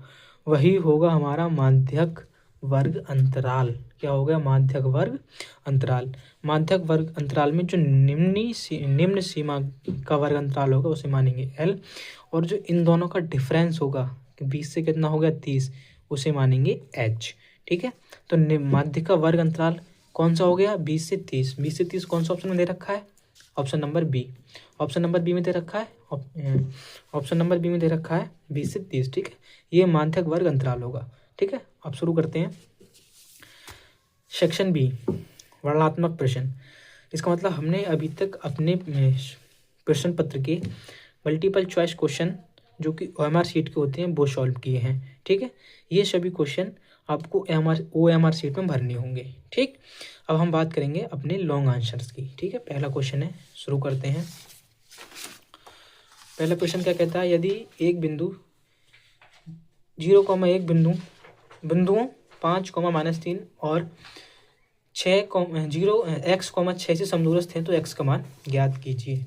वही होगा हमारा माध्यक वर्ग अंतराल। क्या हो गया माध्यक वर्ग अंतराल। माध्यक वर्ग अंतराल में जो निम्न सीमा का वर्ग अंतराल होगा उसे मानेंगे एल, और जो इन दोनों का डिफरेंस होगा 20 से कितना हो गया 30, उसे मानेंगे एच। ठीक है, तो माध्य का वर्ग अंतराल कौन सा हो गया 20 से 30। 20 से 30 कौन सा ऑप्शन में दे रखा है, option number B. Option number B में दे रखा है, ऑप्शन नंबर बी में दे रखा है 20 से 30। ठीक है, ये माध्यक वर्ग अंतराल होगा। ठीक है, अब शुरू करते हैं सेक्शन बी, वर्णनात्मक प्रश्न। इसका मतलब हमने अभी तक अपने प्रश्न पत्र के मल्टीपल चॉइस क्वेश्चन जो कि OMR शीट के होते हैं वो सॉल्व किए हैं। ठीक है, ये सभी क्वेश्चन आपको OMR शीट में भरने होंगे। ठीक, अब हम बात करेंगे अपने लॉन्ग आंसर्स की। ठीक है, पहला क्वेश्चन है, शुरू करते हैं। पहला क्वेश्चन क्या कहता है, यदि एक बिंदु 0,1 बिंदुओं 5,-3 और 6 से समदूरस्थ हैं तो x का मान ज्ञात कीजिए।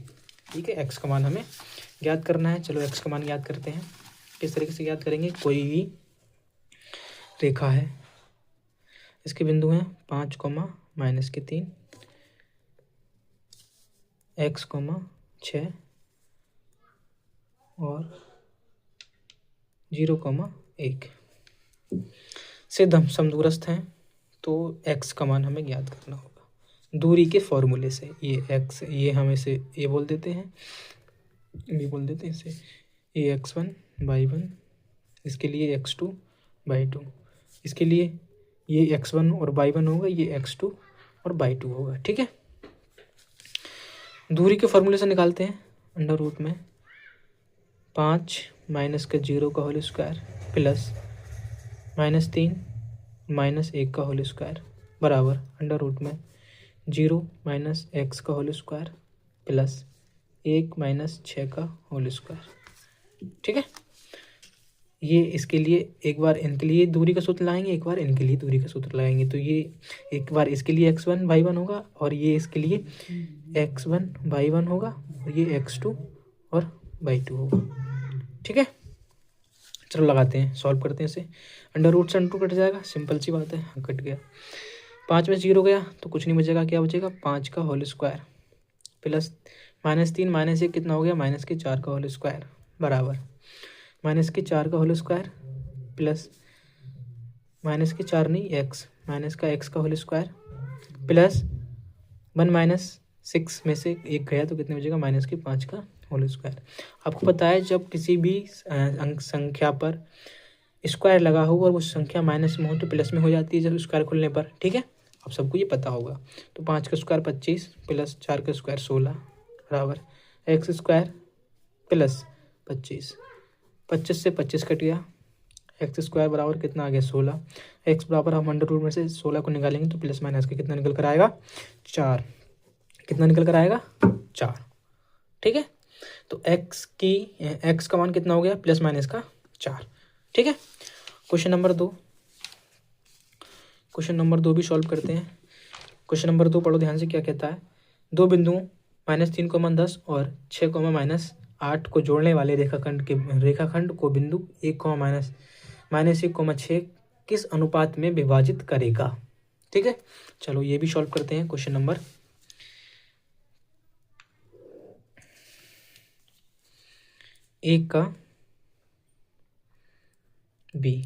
ठीक है, x का मान हमें ज्ञात करना है। चलो x का मान ज्ञात करते हैं। किस तरीके से ज्ञात करेंगे, कोई भी रेखा है, इसके बिंदु हैं 5,-3, x, 6 और 0,1 से समदूरस्थ हैं तो x का मान हमें ज्ञात करना होगा दूरी के फॉर्मूले से। ये x, ये हम इसे ये बोल देते हैं, ये बोल देते हैं इसे ये x1 y1, इसके लिए x2 y2, इसके लिए ये x1 और y1 होगा, ये x2 और y2 होगा। ठीक है, दूरी के फॉर्मूले से निकालते हैं। अंडर रूट में 5 माइनस का 0 का होल स्क्वायर प्लस -3 -1 का होल स्क्वायर बराबर अंडर रूट में 0 माइनस x का होल स्क्वायर प्लस 1 माइनस 6 का होल स्क्वायर। ठीक है, ये इसके लिए एक बार इनके लिए दूरी का सूत्र लाएंगे, एक बार इनके लिए दूरी का सूत्र लाएंगे। तो ये एक बार इसके लिए x1 y1 होगा और ये इसके लिए x1 y1 होगा और ये x2 और y2 होगा। ठीक है, चलो लगाते हैं, सॉल्व करते हैं इसे। अंडर रूट से अंडर कट जाएगा, सिंपल सी बात है, हाँ कट गया। 5 में 0 गया तो कुछ नहीं बचेगा, क्या बचेगा, 5 का होल स्क्वायर प्लस -3 -1 कितना हो गया, -4 का होल स्क्वायर बराबर -4 का होल स्क्वायर प्लस -4 नहीं x -x का होल स्क्वायर प्लस 1 -6 में से 1 गया तो कितने बचेगा, -5 का होल स्क्वायर। आपको पता है जब किसी भी अंक संख्या पर स्क्वायर लगा हो और वो संख्या माइनस में हो तो प्लस में हो जाती है जब स्क्वायर खुलने पर। ठीक है, आप सबको ये पता होगा। तो 5 का स्क्वायर 25 प्लस 4 का स्क्वायर 16 बराबर x स्क्वायर प्लस 25 से 25 कट गया, एक्स स्क्वायर बराबर कितना आ गया 16। एक्स बराबर हम अंडर रूट में से 16 को निकालेंगे तो प्लस माइनस का कितना निकल कर आएगा 4। कितना निकल कर आएगा 4। ठीक है, तो एक्स का मान कितना हो गया प्लस माइनस का 4। ठीक है, क्वेश्चन नंबर 2 भी सॉल्व करते हैं। क्वेश्चन नंबर 2 पढ़ो ध्यान से, क्या कहता है, दो बिंदुओं -3,10 और 6,-8 को जोड़ने वाले रेखाखंड को बिंदु 1,-1,6 किस अनुपात में विभाजित करेगा। ठीक है, चलो ये भी सॉल्व करते हैं। क्वेश्चन नंबर 1 का बी,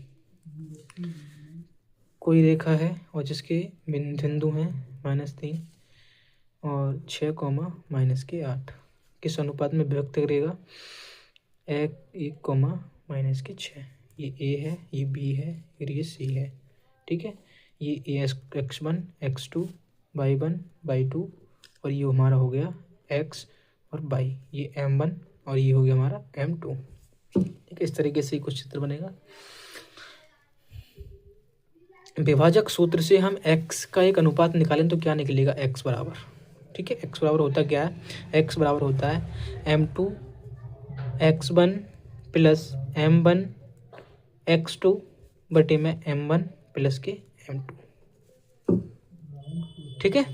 कोई रेखा है और जिसके बिंदु हैं -3 और 6,-8 किस अनुपात में विभक्त करेगा, 1,-6। ये ए है, ये बी है और ये सी है। ठीक है, ये x1 x2 y1 y2 और ये हमारा हो गया x और y, ये m1 और ये हो गया हमारा m2। ठीक है, इस तरीके से कुछ चित्र बनेगा। विभाजक सूत्र से हम x का एक अनुपात निकालें तो क्या निकलेगा, x बराबर, ठीक है, x बराबर होता क्या है, x बराबर होता है m2 x1 plus m1 x2 बटे में m1 प्लस के m2। ठीक है,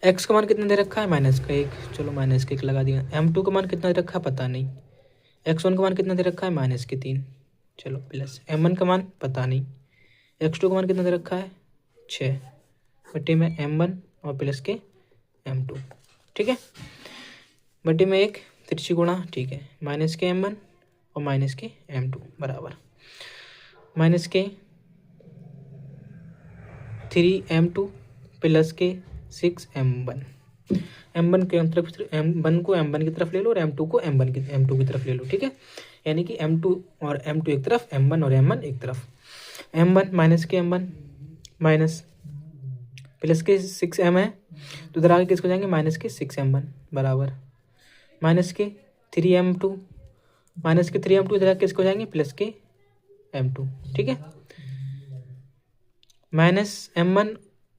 x का मान कितना दे रखा है -1, चलो -1 लगा दिया। m2 का मान कितना दे रखा है पता नहीं। x1 का मान कितना दे रखा है -3, चलो प्लस m1 का मान पता नहीं। x2 का मान कितना दे रखा है 6 बटे में m1 और प्लस के m2। ठीक है, बटे में 1 तिरछी गुणा, ठीक है, माइनस के m1 और माइनस के m2 बराबर माइनस के 3m2 प्लस के 6m1। m1 के तरफ m1 को m1 की तरफ ले लो और m2 को m2 की तरफ ले लो। ठीक है, यानी कि m2 और m2 एक तरफ, m1 और m1 एक तरफ। m1 माइनस के m1 माइनस प्लस के 6m है तो इधर आगे किसको जाएंगे, माइनस के 6m1 बराबर माइनस के 3m2 माइनस के 3m2 इधर किसको हो जाएंगे प्लस के m2, ठीक है। -m1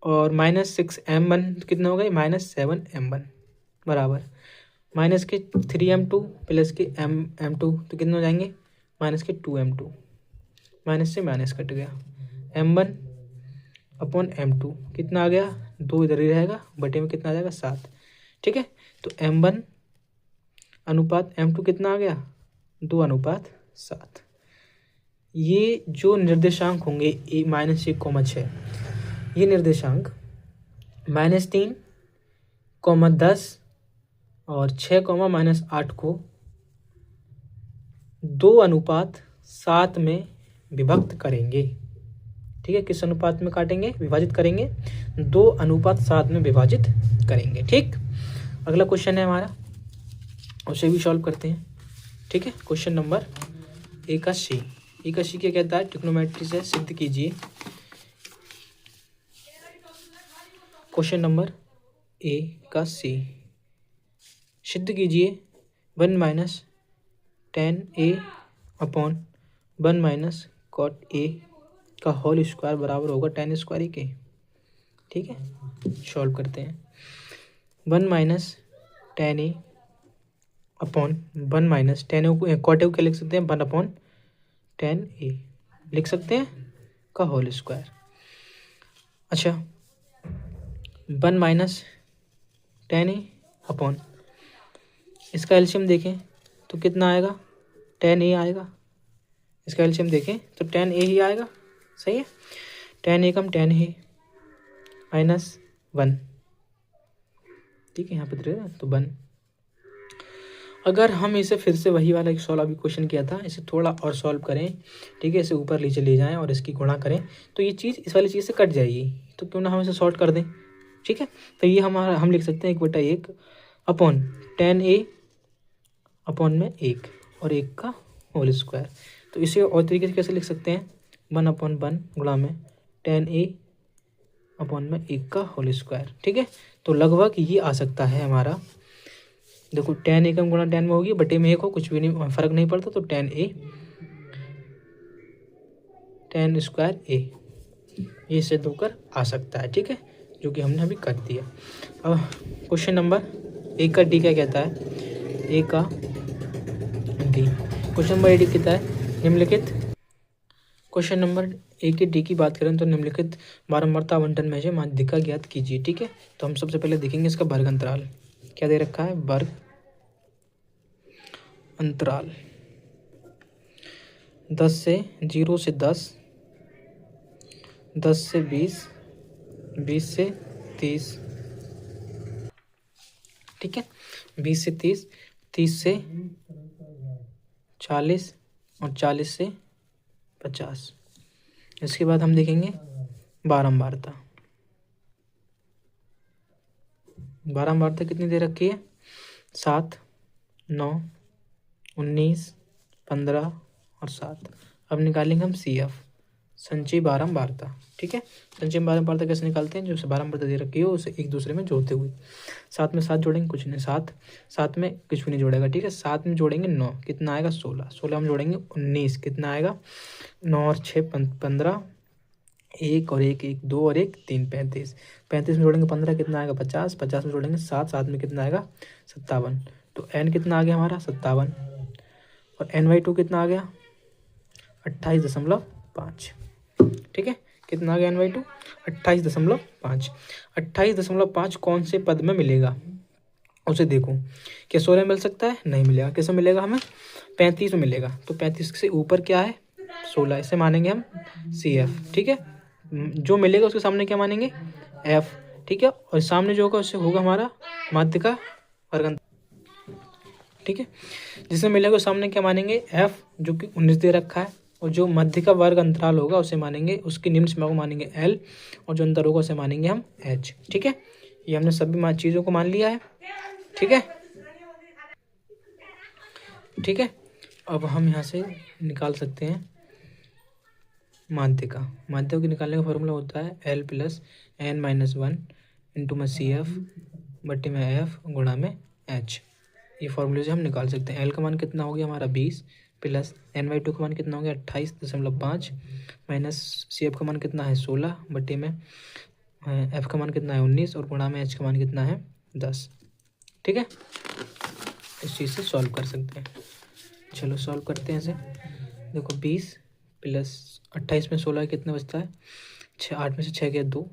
और -6m1 कितना हो गए -7m1 बराबर माइनस के 3m2 प्लस के m2 तो कितने हो जाएंगे माइनस के 2m2, माइनस से माइनस कट गया, m1 अपॉन m2 कितना आ गया 2 इधर ही रहेगा, बटे में कितना आ जाएगा 7, ठीक है। तो m1 अनुपात m2 कितना आ गया 2:7। ये जो निर्देशांक होंगे -1,6 ये निर्देशांक -3, 10 और 6, -8 को 2:7 में विभक्त करेंगे, ठीक है। किस अनुपात में काटेंगे विभाजित करेंगे 2:7 में विभाजित करेंगे, ठीक। अगला क्वेश्चन है हमारा, उसे भी सॉल्व करते हैं, ठीक है। क्वेश्चन नंबर 81 क्या कहता है ट्रिग्नोमेट्री से सिद्ध कीजिए। क्वेश्चन नंबर 81 सिद्ध कीजिए 1 - tan a upon 1 - cot a का होल स्क्वायर बराबर होगा tan स्क्वायर के, ठीक है। सॉल्व करते हैं 1 - tan a upon 1 - tan a cot a को क्या लिख सकते हैं 1/tan a लिख सकते हैं का होल स्क्वायर। अच्छा 1 - tan a अपॉन इसका एलसीएम देखें तो कितना आएगा tan a आएगा, इसका एलसीएम देखें तो tan a ही आएगा, सही है। tan a come tan a -1, ठीक है, यहाँ पे तो 1। अगर हम इसे फिर से वही वाला एक सॉल्व अभी क्वेश्चन किया था, इसे थोड़ा और सॉल्व करें, ठीक है, इसे ऊपर नीचे ले जाएं और इसकी गुणा करें तो ये चीज़ इस वाली चीज़ से कट जाएगी, तो क्यों ना हम इसे सॉल्व कर दें, ठीक है। तो ये हमारा हम लिख सकते हैं 1/1 अपॉन tan a अपॉन में 1 और 1 का होल स्क्वायर। तो इसे और तरीके से कैसे लिख सकते हैं 1/1 गुणा में tan a अपॉन में 1 का होल स्क्वायर, ठीक है। तो लगभग ये आ सकता है हमारा, देखो tan a कम गुणा tan में होगी, बटे में 1 हो, कुछ भी नहीं फर्क नहीं पड़ता, तो tan स्क्वायर a ये सिद्ध होकर आ सकता है, ठीक है, जो कि हमने अभी कर दिया। अब क्वेश्चन नंबर 1 का डी क्या कहता है, ए का डी क्वेश्चन नंबर 1 कहता है निम्नलिखित, क्वेश्चन नंबर 1 के डी की बात करें तो निम्नलिखित बारंबारता आवंटन में से माध्यिका ज्ञात कीजिए, ठीक है। तो हम सबसे पहले देखेंगे इसका वर्ग अंतराल क्या दे रखा है, वर्ग अंतराल 0 से 10, 10 से 20, 20 से 30, ठीक है, 20 से 30, 30 से 40 और 40 से 50। इसके बाद हम देखेंगे बारंबारता, बारंबारता कितनी दे रखी है 7, 9, 19, 15 और 7। अब निकालेंगे हम CF संचयी बारंबारता, ठीक है। संचयी बारंबारता कैसे निकालते हैं, जो बारंबारता दे रखी हो उसे एक दूसरे में जोड़ते हुए, 7 में 7 जोड़ेंगे कुछ नहीं, 7 में कुछ भी नहीं जोड़ेगा, ठीक है। 7 में जोड़ेंगे 9 कितना आएगा 16, 16 में जोड़ेंगे 19 कितना आएगा 9 और 6 15, 1 और 1 1 2 और 1 3 35, 35 में जोड़ेंगे 15 कितना आएगा 50, 50 में जोड़ेंगे 7, 7 में कितना आएगा 57। तो n कितना आ गया हमारा 57 और n/2 कितना आ गया 28.5, ठीक है। कितना आ गया n/2 28.5, 28.5 कौन से पद में मिलेगा उसे देखो, क्या 16 मिल सकता है, नहीं मिलेगा, कैसे मिलेगा हमें 35 में मिलेगा, तो 35 से ऊपर क्या है 16, इसे मानेंगे हम CF, ठीक है। जो मिलेगा उसके सामने क्या मानेंगे F, ठीक है, और सामने जो होगा उससे होगा हमारा माध्यिका वर्ग, ठीक है। जिसमें मिलेगा सामने क्या मानेंगे F जो कि 19 दे रखा है, और जो मध्य का वर्ग अंतराल होगा उसे मानेंगे, उसकी निम्न सीमा को मानेंगे L, और जो अंतर होगा उसे मानेंगे हम H, ठीक है। ये हमने सभी चीज़ों को मान लिया है, ठीक है, ठीक है। अब हम यहाँ से निकाल सकते हैं माध्यिका, माध्यिका के निकालने का फॉर्मूला होता है L + n - 1 × CF बटे में F गुणा में H, ये फॉर्मूले से हम निकाल सकते हैं। एल का मान कितना हो गया हमारा 20 प्लस n/2 का मान कितना हो गया 28.5 माइनस सी एफ का मान कितना है 16 बटे में एफ का मान कितना है 19 और गुणा में एच का मान कितना है 10। ठीक है, इस चीज़ से सॉल्व कर सकते हैं। चलो सॉल्व करते हैं इसे। देखो 20 प्लस 28 में 16 कितना बचता है 6, 8 में से 6 गया 2,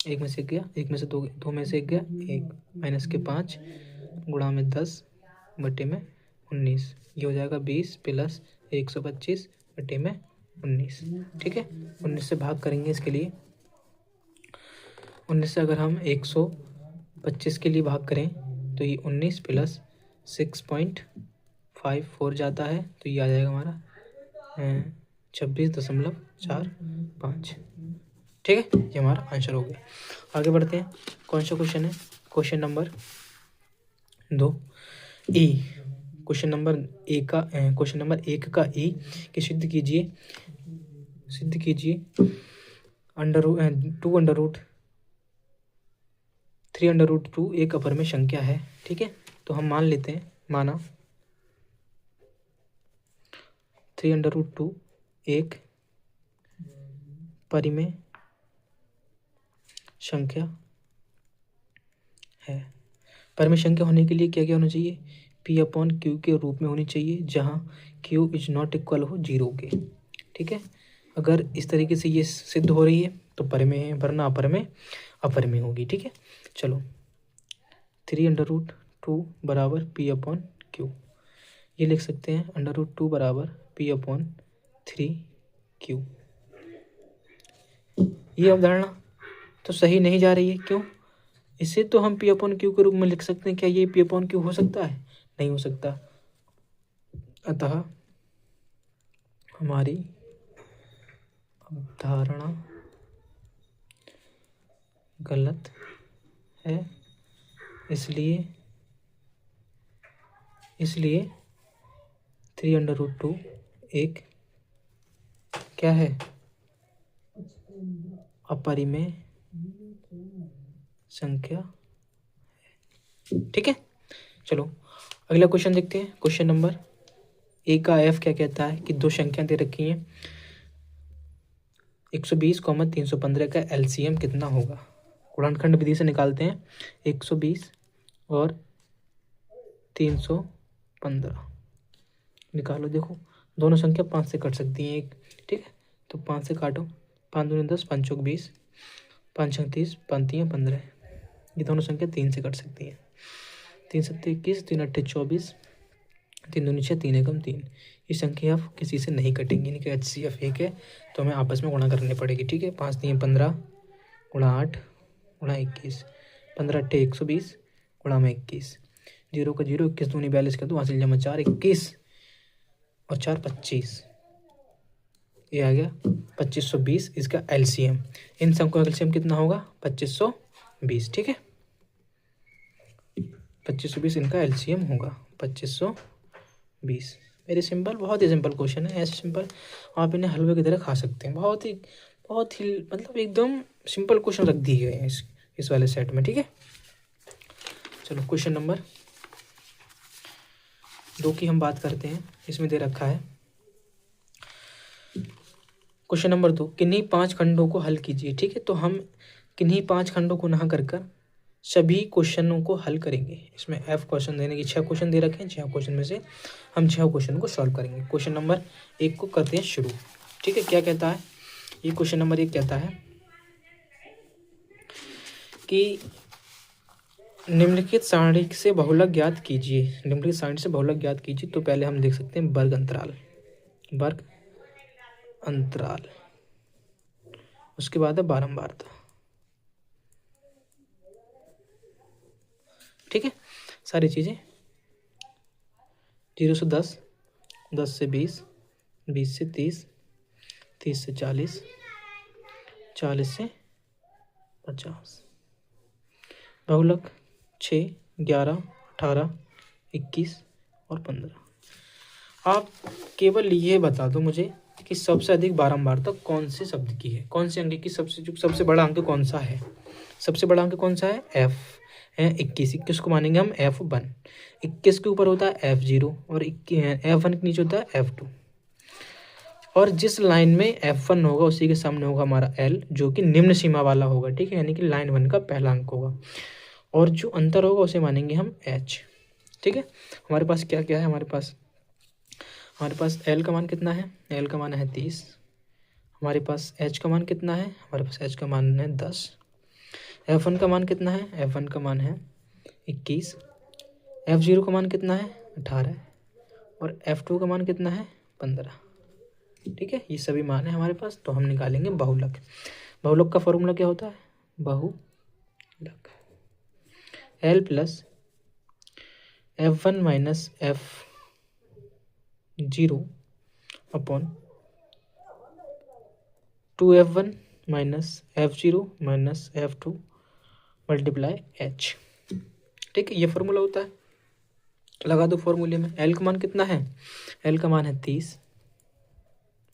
1 में से 1 गया, 1 में से 2, 2 में से 1 गया 1, माइनस के 5 गुणा में 10 बटे में 19। ये हो जाएगा 20 प्लस 125 बटे में 19। ठीक है, 19 से भाग करेंगे इसके लिए। 19 से अगर हम 125 के लिए भाग करें तो ये 19 प्लस 6.54 जाता है, तो ये आ जाएगा हमारा 26.45। ठीक है, ये हमारा आंसर हो गया। आगे बढ़ते हैं। कौन सा क्वेश्चन है? क्वेश्चन नंबर 2 ई। क्वेश्चन नंबर 1 का ई कि सिद्ध कीजिए 3/2 एक अपर में संख्या है। ठीक है, तो हम मान लेते हैं, माना 3/2 एक परिमेय संख्या है। परिमेय संख्या होने के लिए क्या क्या होना चाहिए? P/Q के रूप में होनी चाहिए, जहाँ Q इज नॉट इक्वल हो 0 के। ठीक है, अगर इस तरीके से ये सिद्ध हो रही है तो परिमेय है, वरना अपरिमेय होगी। ठीक है, चलो 3/2 बराबर P/Q, ये लिख सकते हैं √2 बराबर P/3Q। ये अवधारणा तो सही नहीं जा रही है। क्यों? इसे तो हम P/Q के रूप में लिख सकते हैं, क्या ये P/Q हो सकता है? नहीं हो सकता। अतः हमारी अवधारणा गलत है। इसलिए 3/2 एक क्या है? अपरिमेय संख्या है। ठीक है, चलो अगला क्वेश्चन देखते हैं। क्वेश्चन नंबर 1 का एफ क्या कहता है कि दो संख्या दे रखी हैं 120, 315 का एलसीएम कितना होगा? गुणनखंड विधि से निकालते हैं। 120 और 315 निकालो। देखो दोनों संख्या 5 से कट सकती हैं एक। ठीक है, तो 5 से काटो, 5 दूनी 10, 5 चौक 20, 5 छक 30, 5 तियां 15। ये दोनों संख्या 3 से कट सकती हैं। 3 7 21, 3 8 24, 3 दूनी 6, 3 एकम 3। ये संख्या आप किसी से नहीं कटेंगी, इनके HCF एक है, तो हमें आपस में गुणा करनी पड़ेगी। ठीक है, 5 3 15 गुणा 8 गुणा 21, 15 8 120 गुणा में 21, 0 का 0, 21 दूनी 42 का 2, हासिल जमा 4, 21 और 4 25, ये आ गया 2520 इसका LCM। इन संख्याओं का LCM कितना होगा? 2520। ठीक है, 2520 इनका LCM होगा 2520। वेरी सिंपल, बहुत ही सिंपल क्वेश्चन है। ऐसे सिंपल आप इन्हें हलवे की तरह खा सकते हैं। बहुत ही मतलब एकदम सिंपल क्वेश्चन रख दिए गए हैं इस वाले सेट में। ठीक है, चलो क्वेश्चन नंबर 2 की हम बात करते हैं। इसमें दे रखा है क्वेश्चन नंबर 2, किन्हीं 5 खंडों को हल कीजिए। ठीक है, तो हम किन्हीं 5 खंडों को ना कर सभी क्वेश्चनों को हल करेंगे। इसमें F क्वेश्चन देने की 6 क्वेश्चन दे रखे हैं। 6 क्वेश्चन में से हम 6 क्वेश्चन को सॉल्व करेंगे। क्वेश्चन नंबर 1 को करते हैं शुरू। ठीक है, क्या कहता है ये? क्वेश्चन नंबर 1 कहता है कि निम्नलिखित सारणी से बहुलक ज्ञात कीजिए। निम्नलिखित सारणी से बहुलक ज्ञात कीजिए। तो पहले हम देख सकते हैं वर्ग अंतराल, उसके बाद है बारंबारता। ठीक है, सारी चीजें 0 से 10, 10 से 20, 20 से 30, 30 से 40, 40 से 50। बहुलक 6, 11, 18, 21 और 15। आप केवल ये बता दो मुझे कि सबसे अधिक बारंबारता कौन से शब्द की है, कौन से अंक की सबसे बड़ा अंक कौन सा है? सबसे बड़ा अंक कौन सा है? F। 21, 21 को मानेंगे हम F1, 21 के ऊपर होता है F0 और F1 के नीचे होता है F2। और जिस लाइन में F1 होगा उसी के सामने होगा हमारा L, जो कि निम्न सीमा वाला होगा, ठीक है, यानी कि लाइन 1 का पहला अंक होगा। और जो अंतर होगा उसे मानेंगे हम H, ठीक है। हमारे पास क्या क्या है, हमारे पास L का मान कितना है, L का मान है 30। हमारे पास H का मान कितना है, हमारे पास H का मान है 10। F1 का मान कितना है, F1 का मान है 21। F0 का मान कितना है 18 और F2 का मान कितना है 15, ठीक है। ये सभी मान है हमारे पास, तो हम निकालेंगे बहुलक। बहुलक का फॉर्मूला क्या होता है, बहुलक L plus F1 minus F0 upon 2F1 minus F0 minus F2 multiply H, ठीक है। ये फॉर्मूला होता है, लगा दो फॉर्मूले में। L का मान कितना है, L का मान है 30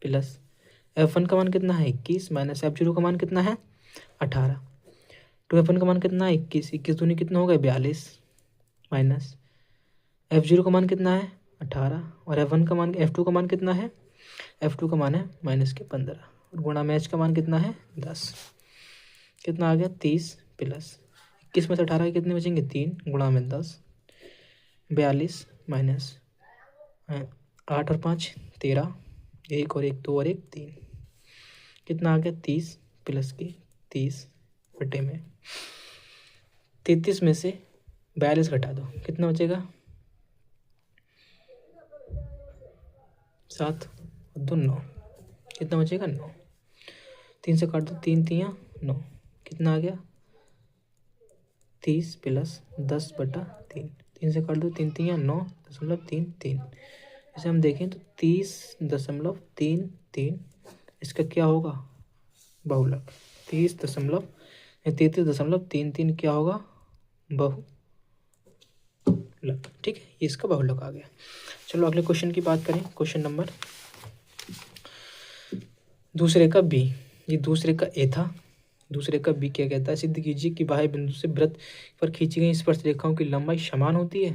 प्लस F1 का मान कितना है 21 माइनस F0 का मान कितना है 18। 2F1 का मान कितना है 21, 21 दूनी कितना होगा 42 माइनस F0 का मान कितना है 18 और F1 का मान F2 का मान कितना है, F2 का मान है माइनस के 15 और गुणा में H का मान कितना है 10। कितना आ गया 30 प्लस 21 में से 18 कितने बचेंगे 3 गुणा में 10, 42 माइनस 8 और 5 13, 1 और 1 2 और 1 3, कितना आ गया 30 प्लस की 30 बटे में 33 में से 42 घटा दो, कितना बचेगा 7 और 2 9, कितना बचेगा 9। 3 से काट दो, 3 3 9, कितना आ गया 30 प्लस 10 बटा 3। 3 से काट दो, 3 3 9.33। इसे हम देखें तो 30.33 इसका क्या होगा बहुलक। 33.33 क्या होगा बहुलक, ठीक है, ये इसका बहुलक आ गया। चलो अगले क्वेश्चन की बात करें। क्वेश्चन नंबर दूसरे का बी, ये दूसरे का ए था, दूसरे का बी क्या कहता है, सिद्ध कीजिए कि बाह्य बिंदु से वृत्त पर खींची गई स्पर्श रेखाओं की लंबाई समान होती है,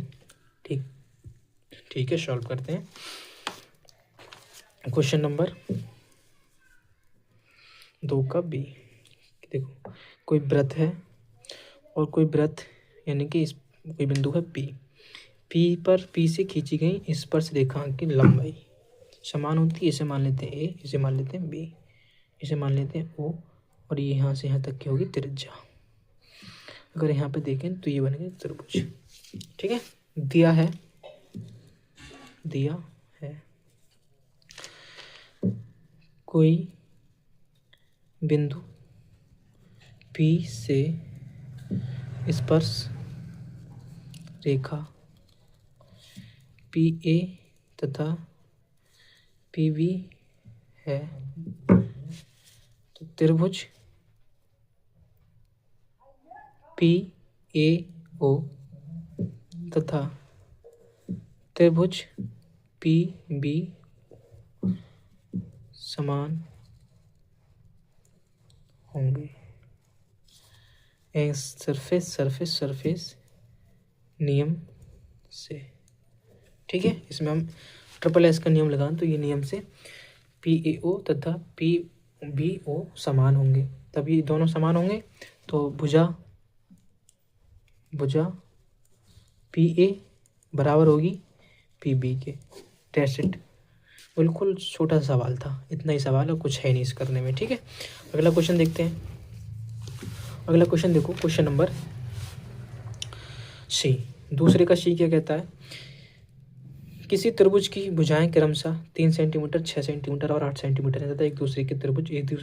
ठीक है, सॉल्व करते हैं। क्वेश्चन नंबर 2 का बी, देखो कोई वृत्त है और कोई वृत्त यानी कि कोई बिंदु है पी से खींची गई स्पर्श रेखा की लंबाई समान होती है। इसे मान लेते हैं ए, इसे मान लेते हैं बी, इसे मान लेते हैं ओ और ये यहाँ से यहाँ तक की होगी त्रिज्या। अगर यहाँ पे देखें तो ये बनेगा त्रिभुज, ठीक है। दिया है कोई बिंदु P से स्पर्श रेखा PA तथा PB है, तो त्रिभुज PAO तथा त्रिभुज PB समान होंगे सरफेस नियम से, ठीक है। इसमें हम SSS का नियम लगाएं तो ये नियम से PAO तथा PBO समान होंगे, तब ये दोनों समान होंगे तो भुजा PA बराबर होगी PB के। टेस्ट बिल्कुल छोटा सा सवाल था, इतना ही सवाल और कुछ है नहीं इस करने में, ठीक है। अगला क्वेश्चन देखते हैं। अगला क्वेश्चन देखो, क्वेश्चन नंबर सी, दूसरे का सी क्या कहता है, किसी त्रिभुज की भुजाएं क्रमशः 3 सेंटीमीटर 6 सेंटीमीटर और 8 सेंटीमीटर है तथा एक दूसरे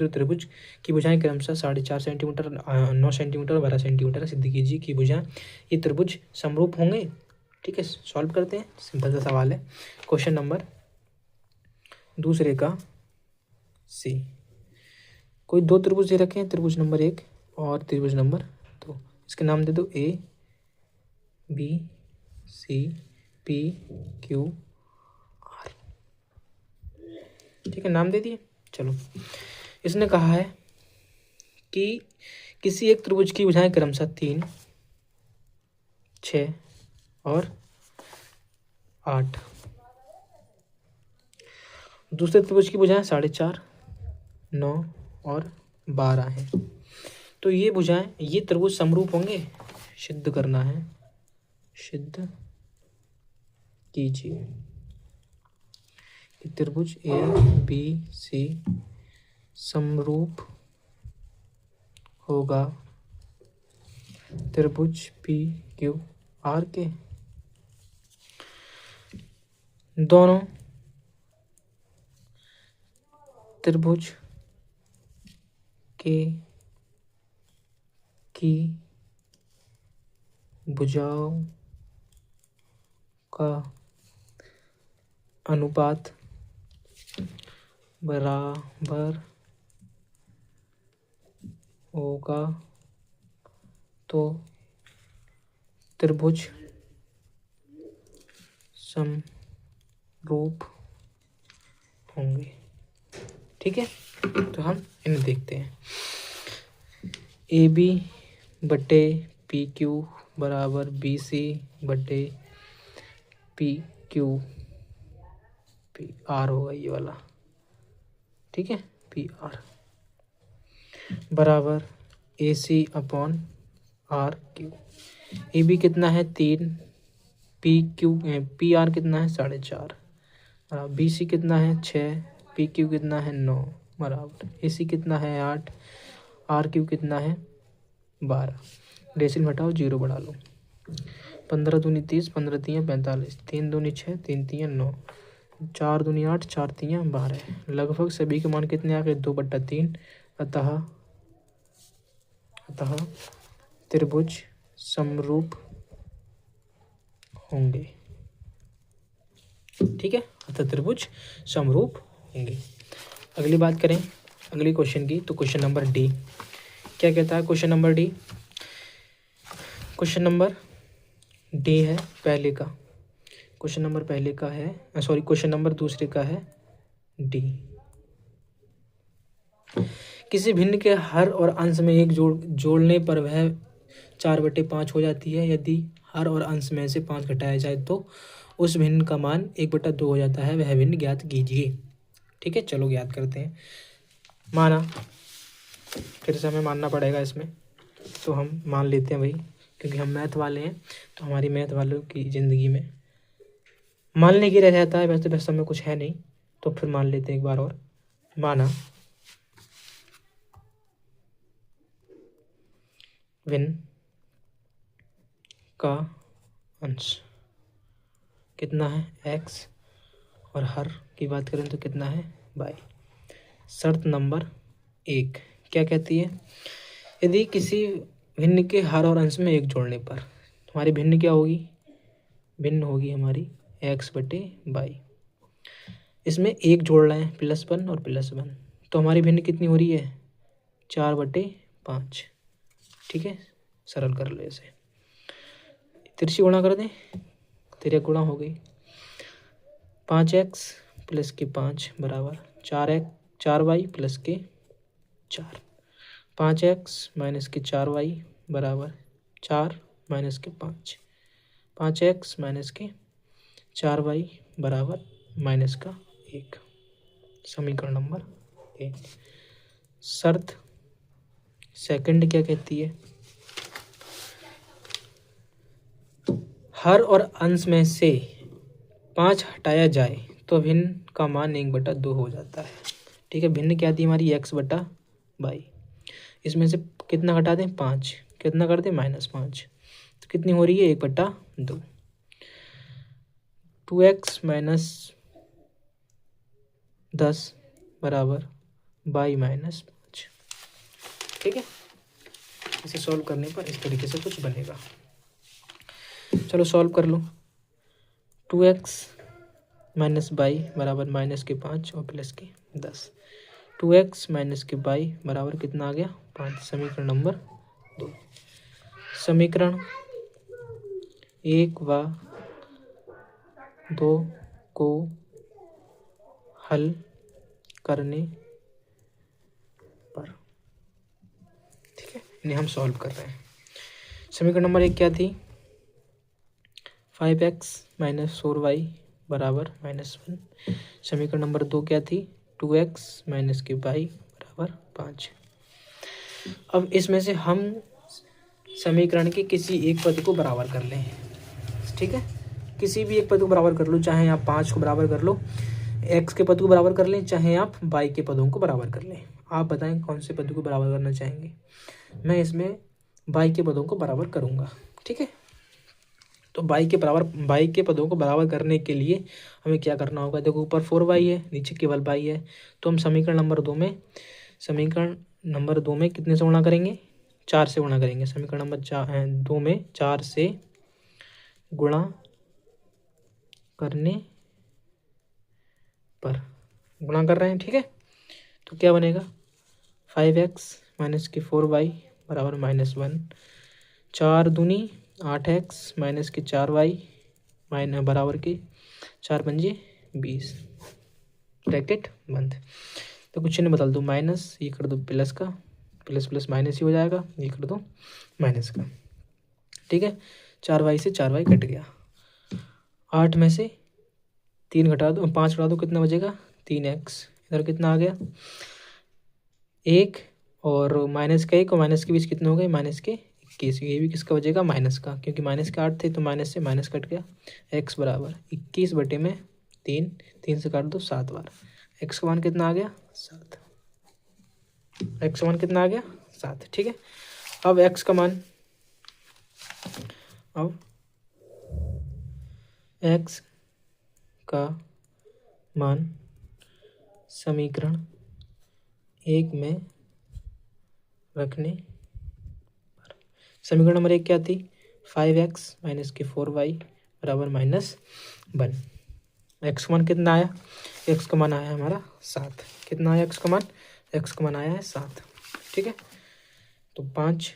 त्रिभुज की भुजाएं क्रमशः 4.5 सेंटीमीटर 9 सेंटीमीटर और 12 सेंटीमीटर। सिद्ध कीजिए कि भुजाएं ये त्रिभुज समरूप होंगे, ठीक है। सॉल्व करते हैं, सिंपल सा सवाल है। क्वेश्चन नंबर दूसरे का सी, कोई दो त्रिभुज दे रखे हैं, त्रिभुज नंबर 1 और त्रिभुज नंबर 2। इसके नाम दे दो A B C P Q R, ठीक है, नाम दे दिए। चलो, इसने कहा है कि किसी एक त्रिभुज की भुजाएं क्रमशः 3 6 और 8। दूसरे त्रिभुज की भुजाएं 4.5, 9 और 12 हैं। तो ये भुजाएं, ये त्रिभुज समरूप होंगे, सिद्ध करना है, सिद्ध कीजिए कि त्रिभुज ए बी सी समरूप होगा त्रिभुज पी क्यू आर के। दोनों त्रिभुज के की भुजाओं का अनुपात बराबर होगा तो त्रिभुज समरूप होंगे। ठीक है, तो हम इन्हें देखते हैं। ए बी बटे पी क्यू बराबर बी सी बटे पी क्यू पी आर होगा ये वाला। ठीक है, पी आर बराबर A C upon R Q. A B कितना है 3, पी आर कितना है 4.5, बी सी कितना है 6, पी क्यू कितना है 9 बराबर ए सी कितना है 8, आर क्यू कितना है 12। डेसिमल हटाओ, 0 बढ़ा लो। 15 दूनी 30, 15 तियाँ 45, 3 दूनी 6, 3 तियाँ 9, 4 दूनी 8, 4 तियाँ 12। लगभग सभी के मान कितने आ गए 2/3। अतः त्रिभुज समरूप होंगे। ठीक है, अतः त्रिभुज समरूप होंगे। अगली बात करें अगली क्वेश्चन की, तो क्वेश्चन नंबर डी क्या कहता है। क्वेश्चन नंबर डी है पहले का, क्वेश्चन नंबर पहले का है, सॉरी क्वेश्चन नंबर दूसरे का है डी। किसी भिन्न के हर और अंश में एक जोड़ने पर वह 4/5 हो जाती है। यदि हर और अंश में से 5 घटाया जाए तो उस भिन्न का मान 1/2 हो जाता है। वह भिन्न ज्ञात कीजिए। ठीक है, चलो ज्ञात करते हैं। माना, फिर से हमें मानना पड़ेगा इसमें, तो हम मान लेते हैं भाई, क्योंकि हम मैथ वाले हैं, तो हमारी मैथ वालों की ज़िंदगी में मानने की रह जाता है। वैसे बस में कुछ है नहीं, तो फिर मान लेते हैं एक बार और। माना भिन्न का अंश कितना है x और हर की बात करें तो कितना है y। शर्त नंबर 1 क्या कहती है। यदि किसी भिन्न के हर और अंश में 1 जोड़ने पर हमारी भिन्न क्या होगी, भिन्न होगी हमारी x/y। इसमें 1 जोड़ रहे हैं +1 और +1, तो हमारी भिन्न कितनी हो रही है 4/5। ठीक है, सरल कर लो इसे, तिरछी गुणा कर दें, तिरक गुणा हो गई। 5x + के 5 बराबर 4y + के 4। 5x - के 4y बराबर 4 - के 5। 5x - के 4y बराबर -1। समीकरण नंबर 1। शर्त सेकंड क्या कहती है। हर और अंश में से 5 हटाया जाए तो भिन्न का मान 1/2 हो जाता है। ठीक है, भिन्न क्या थी हमारी x/y। इसमें से कितना घटा दें 5, कितना कर दें -5, तो कितनी हो रही है 1/2। 2x - 10 बराबर y -5। ठीक है, इसे सॉल्व करने पर इस तरीके से कुछ बनेगा। चलो सॉल्व कर लो। 2x - y बराबर -5 और +10। 2x - के y बराबर कितना आ गया 5। समीकरण नंबर 2। समीकरण 1 व 2 को हल करने पर, ठीक है, इन्हें हम सॉल्व कर रहे हैं। समीकरण नंबर 1 क्या थी, 5x माइनस 4y बराबर -1। समीकरण नंबर 2 क्या थी? 2x माइनस की y बराबर 5। अब इसमें से हम समीकरण के किसी एक पद को बराबर कर लें, ठीक है। किसी भी एक पद को बराबर कर लो, चाहे आप 5 को बराबर कर लो, x के पद को बराबर कर लें, चाहे आप y के पदों को बराबर कर लें। आप बताएं कौन से पद को बराबर करना चाहेंगे। मैं इसमें y के पदों को बराबर करूँगा, ठीक है। तो y के पदों को बराबर करने के लिए हमें क्या करना होगा? देखो ऊपर 4y है, नीचे केवल y है, तो हम समीकरण नंबर 2 में कितने से गुणा करेंगे? 4 से गुणा करेंगे। समीकरण नंबर 2 में 4 से गुणा करने पर गुणा कर रहे हैं, ठीक है। तो क्या बनेगा? 5x माइनस की 4y बराबर -1। 4 दूनी 8x माइनस की 4y बराबर की 4 पंजे 20, ब्रैकेट बंद। तो कुछ नहीं बदल दो, माइनस ये कर दो प्लस का, प्लस प्लस माइनस ही हो जाएगा, ये कर दो माइनस का, ठीक है। 4y से 4y कट गया। 8 में से 3 घटा दो, 5 घटा दो, कितना बचेगा? 3x। इधर कितना आ गया? 1 और माइनस का 1 और माइनस के बीच कितने हो गए? -21। ये भी किसका बचेगा? माइनस का, क्योंकि माइनस के 8 थे तो माइनस से माइनस कट गया। x बराबर 21/3, 3 से काट दो 7 बार। x का मान कितना आ गया? 7। x का मान कितना आ गया? 7, ठीक है। अब x का मान, अब x का मान समीकरण 1 में रखने पर, समीकरण नंबर 1 क्या थी? 5x माइनस की 4y बराबर -1। x का मान कितना आया? x का मान आया हमारा 7। कितना आया x का मान? x का मान आया है 7, ठीक है। तो 5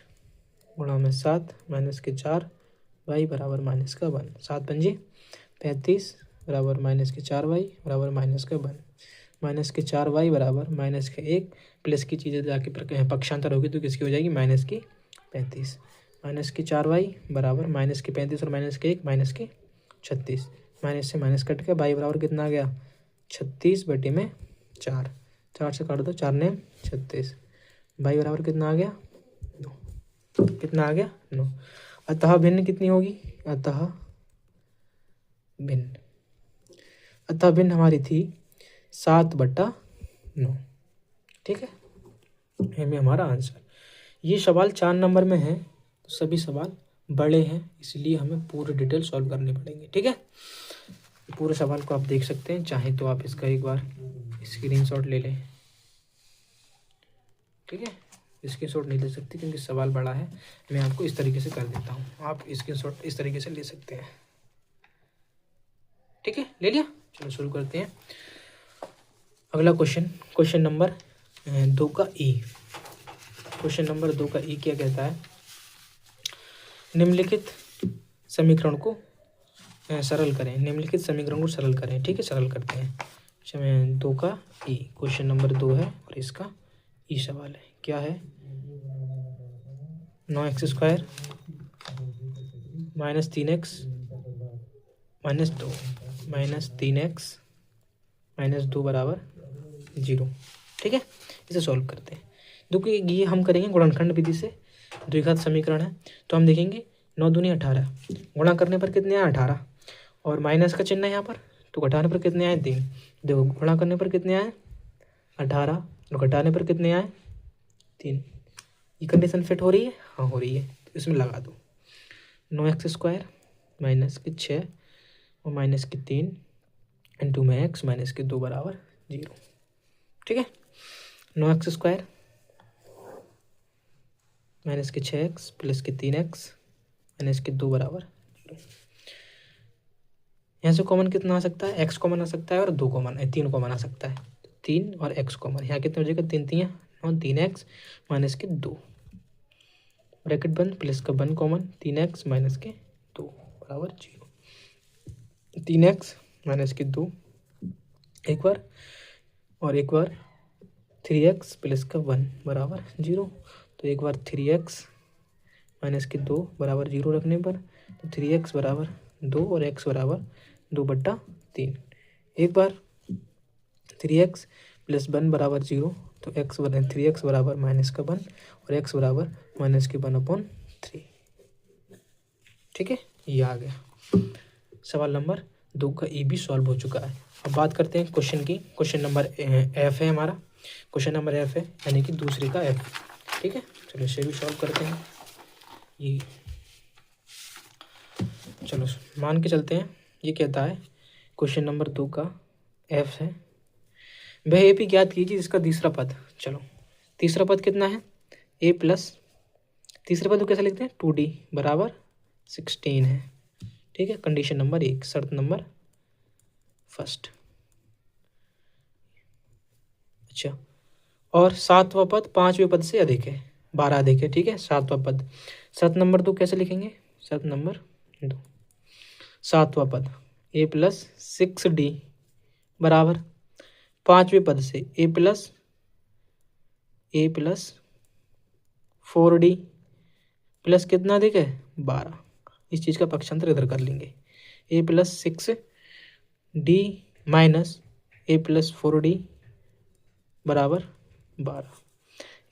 गुणा में 7 माइनस के 4 y बराबर -1। 7 पंजे 35 बराबर -4y बराबर -1। -4y बराबर -1 प्लस की चीज़ें जाके पक्षांतर होगी तो किसकी हो जाएगी? -35। -4y बराबर -35 और -1 -36। माइनस से माइनस कट के y बराबर कितना आ गया? 36/4। 4 से काट दो, 4 ने 36। y बराबर कितना आ गया? 9। कितना आ गया? 9। अतः भिन्न कितनी होगी? अतः भिन्न हमारी थी 7/9, ठीक है। ये में हमारा आंसर। ये सवाल 4 नंबर में है, तो सभी सवाल बड़े हैं, इसलिए हमें पूरे डिटेल सॉल्व करने पड़ेंगे, ठीक है। पूरे सवाल को आप देख सकते हैं, चाहे तो आप इसका एक बार स्क्रीनशॉट ले लें, ठीक है। स्क्रीनशॉट नहीं ले सकते क्योंकि सवाल बड़ा है, मैं आपको इस तरीके से कर देता हूँ, आप स्क्रीनशॉट इस तरीके से ले सकते हैं, ठीक है। ले लिया? चलो शुरू करते हैं। अगला क्वेश्चन नंबर 2 का ई। क्वेश्चन नंबर 2 का ई क्या कहता है? निम्नलिखित समीकरण को सरल करें। निम्नलिखित समीकरण को सरल करें, ठीक है। सरल करते हैं। 2 का ई, क्वेश्चन नंबर 2 है और इसका ई सवाल है। क्या है? 9x² -3x -2 -3x -2 बराबर 0, ठीक है। इसे सॉल्व करते हैं। देखिए ये हम करेंगे गुणनखंड विधि से, द्विघात समीकरण है, तो हम देखेंगे 9 दूनी 18, गुणा करने पर कितने आए? 18, और माइनस का चिन्ह है यहाँ पर, तो घटाने पर कितने आए? 3। देखो गुणा करने पर कितने आए? 18, और घटाने पर कितने आए? 3। ये कंडीशन फिट हो रही है? हाँ हो रही है, तो इसमें लगा दो 9x² -6 और -3 इंटू में x -2 बराबर 0, ठीक है। 9x² -6x प्लस 3x -2 बराबर 0। यहाँ से कॉमन कितना आ सकता है? x कॉमन आ सकता है और 2 कॉमन है, 3 कॉमन आ सकता है, 3 और x कॉमन। यहाँ कितना हो जाएगा? 3 3 और 3x -2 ब्रैकेट बंद, प्लस का 1 कॉमन, 3x -2 बराबर 0। 3x -2 एक बार, और एक बार 3x प्लस का 1 बराबर 0। तो एक बार 3x -2 बराबर 0 रखने पर, तो 3x बराबर 2 और x बराबर 2/3। एक बार 3x प्लस 1 बराबर 0, तो x बराबर 3x बराबर -1 और x बराबर -1/3। ठीक है, ये आ गया। सवाल नंबर 2 का ए भी सॉल्व हो चुका है। अब बात करते हैं क्वेश्चन की। क्वेश्चन नंबर एफ है हमारा, क्वेश्चन नंबर एफ है यानी कि दूसरे का एफ। ठीक है, चलो इसे भी सॉल्व करते हैं। ये चलो मान के चलते हैं। ये कहता है क्वेश्चन नंबर 2 का एफ है, वह ए पी ज्ञात कीजिए जिसका तीसरा पद। चलो तीसरा पद कितना है, ए प्लस तीसरे पद को कैसे लिखते हैं, 2d बराबर 16 है। ठीक है, कंडीशन नंबर 1, शर्त नंबर फर्स्ट। अच्छा, और सातवां पद पांचवें पद से अधिक है, 12 अधिक है। ठीक है, सातवां पद, शर्त नंबर 2 कैसे लिखेंगे, शर्त नंबर 2, सातवां पद ए प्लस 6d बराबर पांचवें पद से ए प्लस 4d प्लस कितना अधिक है, 12। इस चीज़ का पक्षांतर इधर कर लेंगे, ए प्लस 6d माइनस ए प्लस 4d बराबर 12।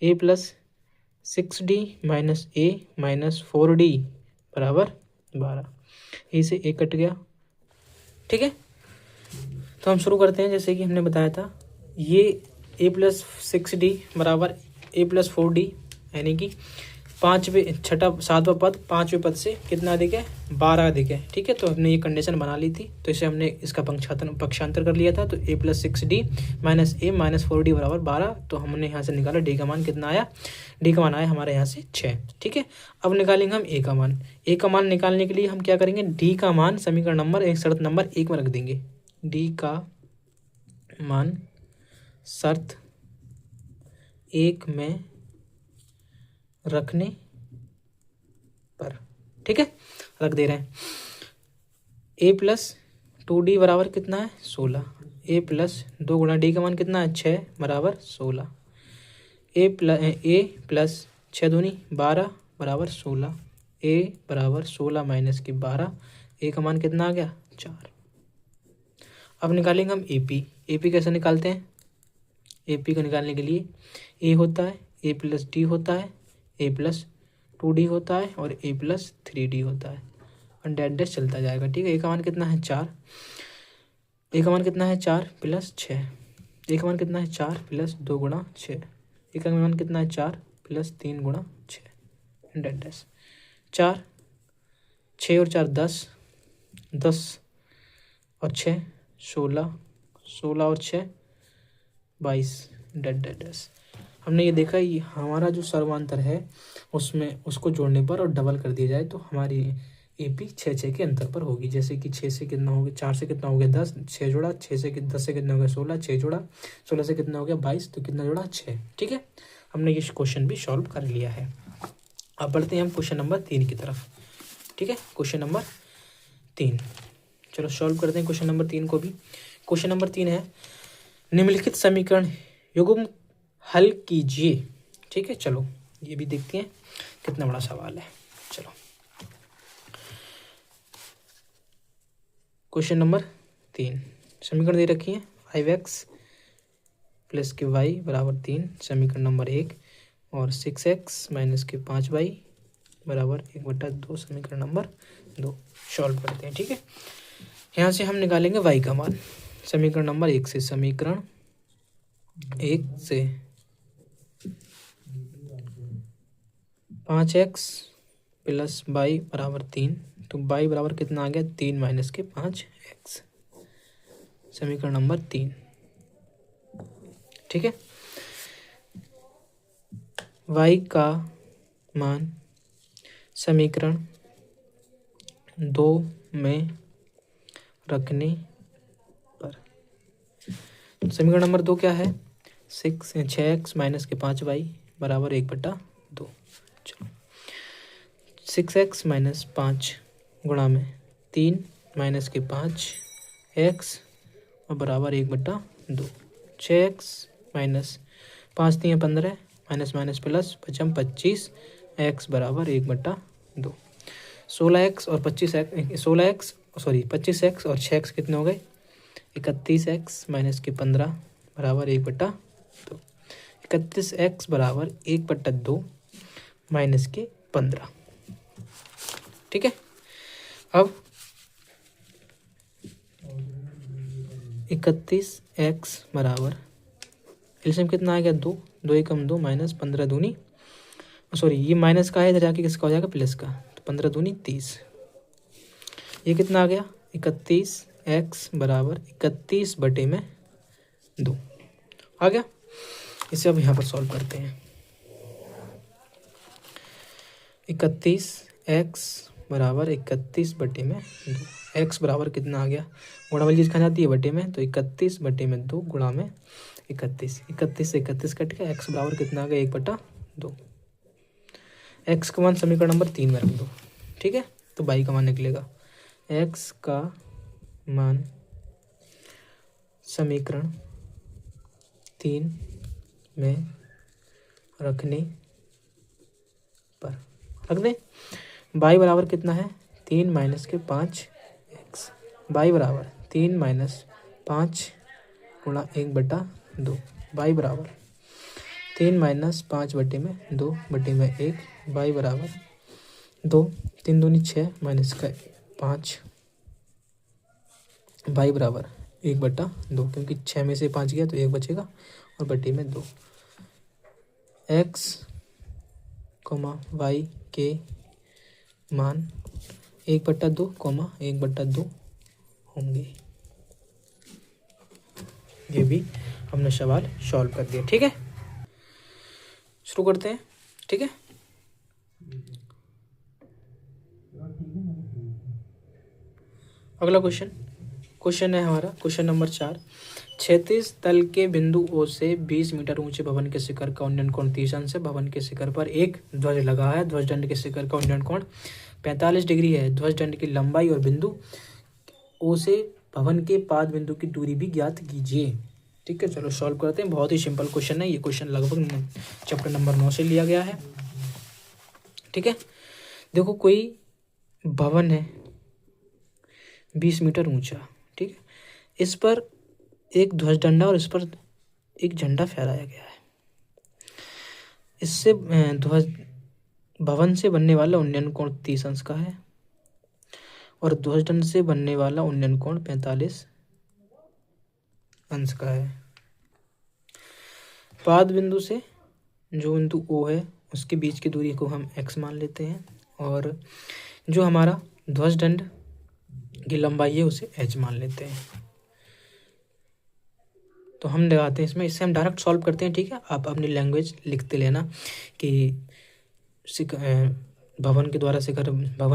ए प्लस 6d माइनस ए माइनस 4d बराबर 12। ए से ए कट गया। ठीक है, तो हम शुरू करते हैं। जैसे कि हमने बताया था, ये ए प्लस 6d बराबर ए प्लस 4d यानी कि सातवां पद पांचवें पद से कितना अधिक है, 12 अधिक है। ठीक है, तो हमने ये कंडीशन बना ली थी, तो इसे हमने इसका पक्षांतर कर लिया था। तो ए प्लस 6d माइनस ए माइनस 4d बराबर 12। तो हमने यहाँ से निकाला डी का मान कितना आया, डी का मान आया हमारे यहाँ से 6। ठीक है, अब निकालेंगे हम ए का मान। ए का मान निकालने के लिए हम क्या करेंगे, डी का मान समीकरण नंबर एक शर्त नंबर 1 में रख देंगे। डी का मान शर्त 1 में रखने पर, ठीक है, रख दे रहे हैं। ए प्लस 2d बराबर कितना है, 16। ए प्लस 2 गुणा डी का मान कितना है, 6 बराबर 16। ए प्लस 6 दूनी 12 बराबर 16। ए बराबर 16 माइनस की 12, ए का मान कितना आ गया, 4। अब निकालेंगे हम ए पी। ए पी कैसे निकालते हैं, ए पी को निकालने के लिए ए होता है, ए प्लस डी होता है, ए प्लस 2d होता है और ए प्लस 3d होता है, और डैश डैश चलता जाएगा। ठीक है, ए का मान कितना है, 4। ए का मान कितना है, 4 प्लस 6। ए का मान कितना है, 4 प्लस 2 गुणा 6। ए का मान कितना है, 4 प्लस 3 गुणा 6, डैश डैश 4, 6 और 4 10, 10 और 6 16, 16 और 6 22, डैश डैश डैश। हमने ये देखा, ये हमारा जो सर्वांतर है उसमें उसको जोड़ने पर और डबल कर दिया जाए तो हमारी ए पी 6 के अंतर पर होगी। जैसे कि 6 से कितना हो गया, 4 से कितना हो गया, 10, 6 जोड़ा, 6 से 10 से कितना हो गया, 16, 6 जोड़ा, 16 से कितना हो गया, 22, तो कितना जोड़ा, 6। ठीक है, हमने ये क्वेश्चन भी सॉल्व कर लिया है। अब बढ़ते हैं हम क्वेश्चन नंबर 3 की तरफ। ठीक है, क्वेश्चन नंबर 3, चलो सॉल्व करते हैं क्वेश्चन नंबर 3 को भी। क्वेश्चन नंबर 3 है, निम्नलिखित समीकरण युग्म हल कीजिए। ठीक है, चलो ये भी देखते हैं कितना बड़ा सवाल है। चलो क्वेश्चन नंबर 3, समीकरण दे रखी है 5x प्लस के y बराबर 3, समीकरण नंबर 1, और 6x माइनस के 5y बराबर 1/2, समीकरण नंबर 2। सॉल्व करते हैं। ठीक है, यहाँ से हम निकालेंगे y का मान समीकरण नंबर 1 से। समीकरण 1 से 5x प्लस y बराबर 3, तो y बराबर कितना आ गया, 3 माइनस के 5x, समीकरण नंबर 3। ठीक है, y का मान समीकरण 2 में रखने पर, समीकरण नंबर 2 क्या है, 6x माइनस के 5y बराबर 1/2। चलो 6x माइनस 5 गुणा में 3 माइनस के 5x और बराबर 1/2। 6x minus 5 3 15, minus minus plus 5 25, x बराबर 1/2। 16x और 25x, 16x सॉरी 25x और 6x कितने हो गए 31x माइनस के 15 बराबर 1/2। 31x बराबर 1/2 माइनस के 15। ठीक है, अब 31x बराबर एलसीएम कितना आ गया 2, 2 एकम 2 माइनस 15 दूनी, सॉरी ये माइनस का है, इधर जाके किसका हो जाएगा प्लस का, तो 15 दूनी 30। ये कितना आ गया 31x बराबर 31/2 आ गया। इसे अब यहाँ पर सॉल्व करते हैं। 31x बराबर 31/2, x बराबर कितना आ गया, गुणा वाली चीज़ कहाँ जाती है बटे में, तो 31/2 गुणा में 31, 31 से 31 कट गया, x बराबर कितना आ गया 1/2। x का मान समीकरण नंबर 3 में रख दो। ठीक है, तो y का मान निकलेगा, x का मान समीकरण 3 में रखने पर रख दें। y बराबर कितना है 3 माइनस के 5x, y बराबर 3 माइनस 5 गुणा 1/2, y बराबर 3 माइनस 5/2 बटे में 1, y बराबर 2, 3 दूनी 6 माइनस का 5, y बराबर 1/2, क्योंकि 6 में से 5 गया तो 1 बचेगा और बटे में 2। x, y के मान 1/2, 1/2 होंगे। ये भी हमने सवाल सॉल्व कर दिया। ठीक है, शुरू करते हैं। ठीक है, अगला क्वेश्चन है हमारा क्वेश्चन नंबर 4। क्षैतिज तल के बिंदु O से 20 मीटर ऊंचे भवन के शिखर का उन्नयन कोण 30 अंश है। भवन के शिखर पर एक ध्वज लगा है। ध्वज दंड के शिखर का उन्नयन कोण 45 डिग्री है। ध्वज दंड की लंबाई और बिंदु O से भवन के पाद बिंदु की दूरी भी ज्ञात कीजिए। ठीक है, चलो सॉल्व करते हैं। बहुत ही सिंपल क्वेश्चन है। ये क्वेश्चन लगभग चैप्टर नंबर 9 से लिया गया है। ठीक है, देखो कोई भवन है 20 मीटर ऊंचा। ठीक है, इस पर एक ध्वज दंड और इस पर एक झंडा फहराया गया है। इससे ध्वज भवन से बनने वाला उन्नयन कोण 30 अंश का है और ध्वज दंड से बनने वाला उन्नयन कोण 45 अंश का है। पाद बिंदु से जो बिंदु O है उसके बीच की दूरी को हम x मान लेते हैं और जो हमारा ध्वज दंड की लंबाई है उसे h मान लेते हैं। तो हम लगाते हैं इसमें, इससे हम डायरेक्ट सॉल्व करते हैं। ठीक है, आप अपनी लैंग्वेज लिखते लेना कि भवन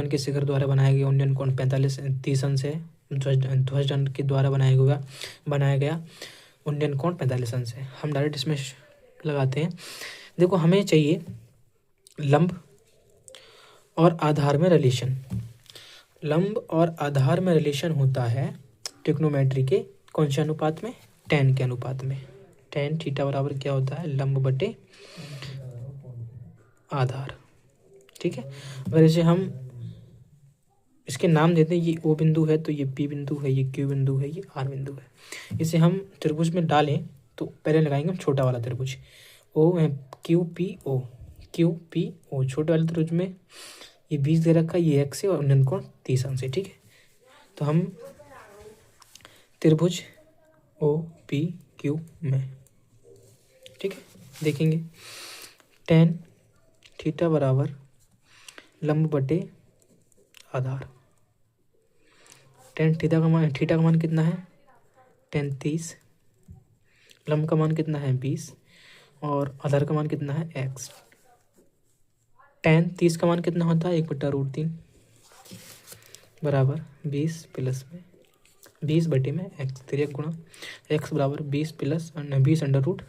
के शिखर द्वारा बनाया गया उन्नयन कोण 30 अंश है। ध्वज दंड के द्वारा बनाया गया उन्नयन कोण 45 अंश है। हम डायरेक्ट इसमें लगाते हैं। देखो हमें चाहिए लंब और आधार में रिलेशन। लंब और आधार में रिलेशन होता है ट्रिग्नोमेट्री के कौन से अनुपात में, tan के अनुपात में। tan थीटा बराबर क्या होता है, लंब बटे आधार। ठीक है, अगर इसे हम इसके नाम देते हैं, ये O बिंदु है तो ये P बिंदु है, ये Q बिंदु है, ये R बिंदु है। इसे हम त्रिभुज में डालें तो पहले लगाएंगे हम छोटा वाला त्रिभुज QPO, छोटे वाले त्रिभुज में ये 20 दे रखा है, ये x है और उन्नयन कोण 30 अंश है। ठीक है, तो हम त्रिभुज OPQ में, ठीक है, देखेंगे tan थीटा बराबर लंब बटे आधार। tan थीटा का मान कितना है tan 30, लंब का मान कितना है 20 और आधार का मान कितना है x। tan 30 का मान कितना होता है 1/√3 बराबर 20 प्लस में 20 बटे में x, 3 गुणा x बराबर 20 प्लस 20/√3।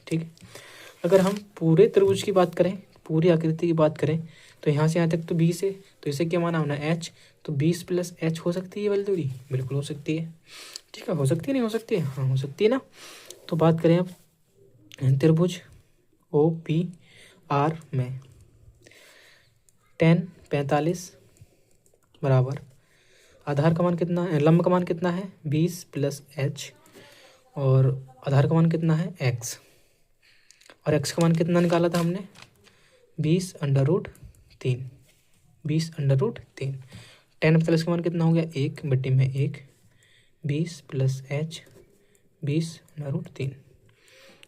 ठीक है, अगर हम पूरे त्रिभुज की बात करें, पूरी आकृति की बात करें तो यहाँ से यहाँ तक तो 20 है, तो इसे क्या माना होना h, तो 20 प्लस h हो सकती है वाली दूरी, बिल्कुल हो सकती है। ठीक है, हो सकती है नहीं हो सकती है, हाँ हो सकती है ना। तो बात करें अब त्रिभुज OPR में tan 45 बराबर आधार का मान कितना है, लंब का मान कितना है 20 + h, और आधार का मान कितना है x, और x का मान कितना निकाला था हमने 20√3, 20√3। tan प्लस का मान कितना हो गया 1/1, 20 + h 20√3,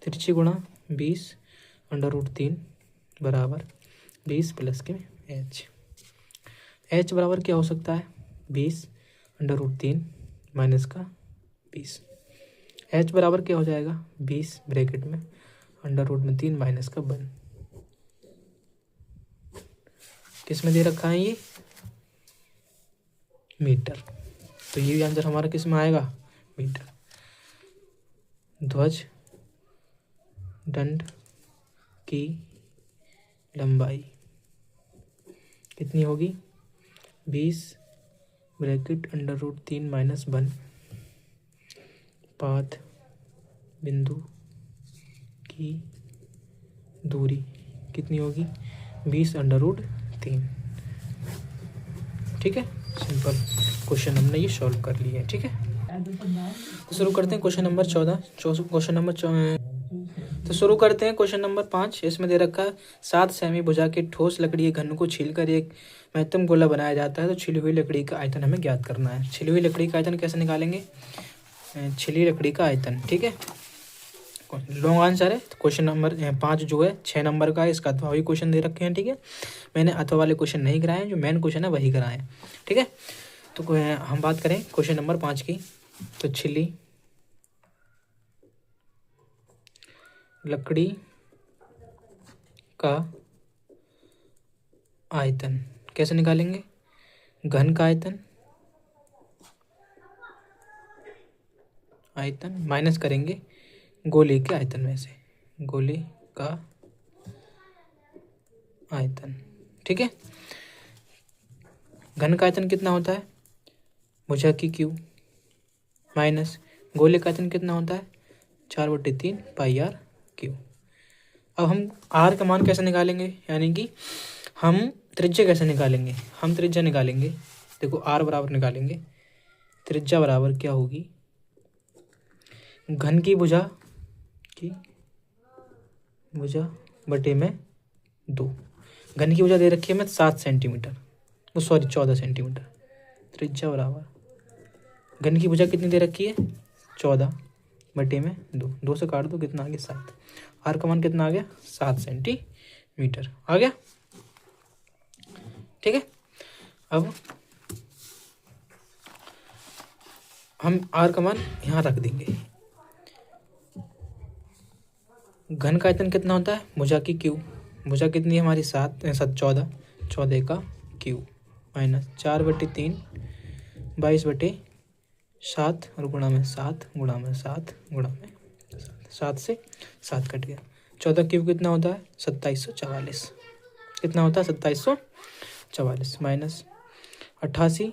तिरछी गुणा 20√3 बराबर 20 + के h। h बराबर क्या हो सकता है 20√3 माइनस का 20। h बराबर क्या हो जाएगा 20 ब्रैकेट में √3 माइनस का 1। किस में दे रखा है ये मीटर, तो ये भी आंसर हमारा किस में आएगा मीटर। ध्वज दंड की लंबाई कितनी होगी 20 ब्रैकेट √3 माइनस 1, पाद बिंदु की दूरी कितनी होगी 20√3। ठीक है, सिंपल क्वेश्चन हमने ये सॉल्व कर लिया है। ठीक है, तो शुरू करते हैं क्वेश्चन नंबर 14। तो शुरू करते हैं क्वेश्चन नंबर 5। इसमें दे रखा है 7 सेमी भुजा के ठोस लकड़ी के घन को छीलकर एक महत्तम गोला बनाया जाता है, तो छिली हुई लकड़ी का आयतन हमें ज्ञात करना है। छिली हुई लकड़ी का आयतन कैसे निकालेंगे, छिली लकड़ी का आयतन। ठीक है, लॉन्ग आंसर है। तो क्वेश्चन नंबर 5 जो है 6 नंबर का है, इसका अथवा वही क्वेश्चन दे रखे हैं। ठीक है, मैंने अथवा वाले क्वेश्चन नहीं कराए, जो मेन क्वेश्चन है वही कराए। ठीक है, तो हम बात करें क्वेश्चन नंबर 5 की। तो छिली लकड़ी का आयतन कैसे निकालेंगे, घन का आयतन माइनस करेंगे गोले के आयतन में से, गोले का आयतन। ठीक है, घन का आयतन कितना होता है भुजा की क्यू, माइनस गोले का आयतन कितना होता है 4/3 πr क्यू। अब हम r का मान कैसे निकालेंगे, यानी कि हम त्रिज्या कैसे निकालेंगे, हम त्रिज्या निकालेंगे। देखो r बराबर निकालेंगे, त्रिज्या बराबर क्या होगी घन की भुजा बटे में 2। घन की भुजा दे रखी है हमें 7 सेंटीमीटर, 14 सेंटीमीटर। त्रिज्या बराबर घन की भुजा कितनी दे रखी है 14 बटे में 2 से काट दो, कितना आ गया 7। आर का मान कितना आ गया 7 सेंटीमीटर आ गया। ठीक है, अब हम आर का मान यहाँ रख देंगे। घन का आयतन कितना होता है भुजा की क्यू, भुजा कितनी है हमारी 14 का क्यू माइनस 4/3 22/7 और गुणा में 7 से 7 कट गया। 14 क्यूब कितना होता है 2744, कितना होता है 2744 माइनस 88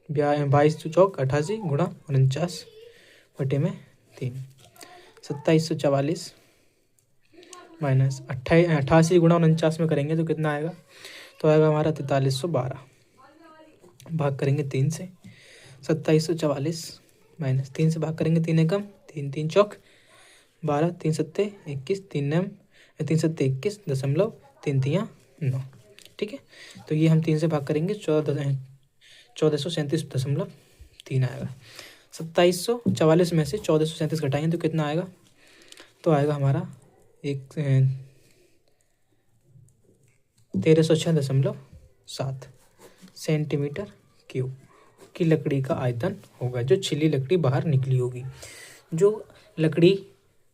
22 चौक 88 गुणा 49/3 2744 माइनस 88 गुणा 49 में करेंगे तो कितना आएगा, तो आएगा हमारा 4312, भाग करेंगे 3 से। 2744 माइनस 3 से भाग करेंगे 3 एकम 3 3 चौक 12 3 सत्ते 21 3 नम 3 सत्ते 21.3 ठीक है, तो ये हम 3 से भाग करेंगे 1437.3 आएगा। 2744 में से 1437 घटाएंगे तो कितना आएगा, तो आएगा हमारा 1306.7 सेंटीमीटर क्यूब की लकड़ी का आयतन होगा, जो छिली लकड़ी बाहर निकली होगी। जो लकड़ी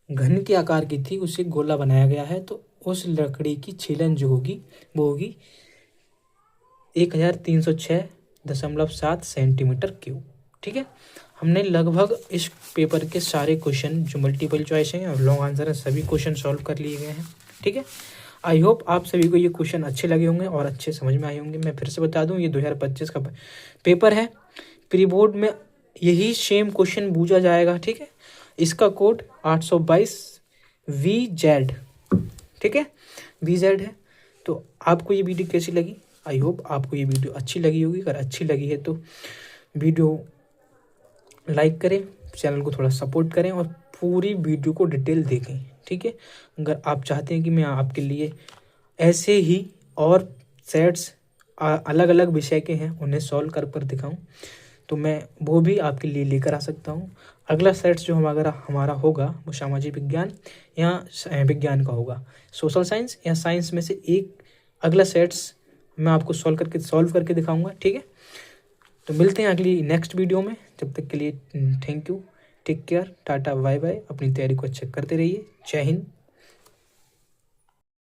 घन के आकार की थी उसे गोला बनाया गया है, तो उस लकड़ी की छीलन जो होगी वो होगी 1306.7 सेंटीमीटर क्यूब। ठीक है, हमने लगभग इस पेपर के सारे क्वेश्चन जो मल्टीपल चॉइस हैं और लॉन्ग आंसर हैं सभी क्वेश्चन सॉल्व कर लिए गए हैं। ठीक है, आई होप आप सभी को ये क्वेश्चन अच्छे लगे होंगे और अच्छे समझ में आए होंगे। मैं फिर से बता दूं, ये 2025 का पेपर है, प्री बोर्ड में यही सेम क्वेश्चन पूछा जाएगा। ठीक है, इसका कोड 822 VZ, ठीक है, VZ है। तो आपको ये वीडियो कैसी लगी आई होप आपको ये वीडियो अच्छी लगी होगी। अगर अच्छी लगी है तो वीडियो लाइक करें, चैनल को थोड़ा सपोर्ट करें और पूरी वीडियो को डिटेल देखें, ठीक है। अगर आप चाहते हैं कि मैं आपके लिए ऐसे ही और सेट्स अलग अलग विषय के हैं उन्हें सॉल्व कर कर दिखाऊं तो मैं वो भी आपके लिए लेकर आ सकता हूं। अगला सेट्स जो हमारा होगा वो सामाजिक विज्ञान या विज्ञान का होगा, सोशल साइंस या साइंस में से एक। अगला सेट्स मैं आपको सॉल्व करके दिखाऊंगा, ठीक है। तो मिलते हैं अगली नेक्स्ट वीडियो में। जब तक के लिए thank you, take care, tata, bye bye. अपनी तैयारी को अच्छा करते रहिए। जय हिंद।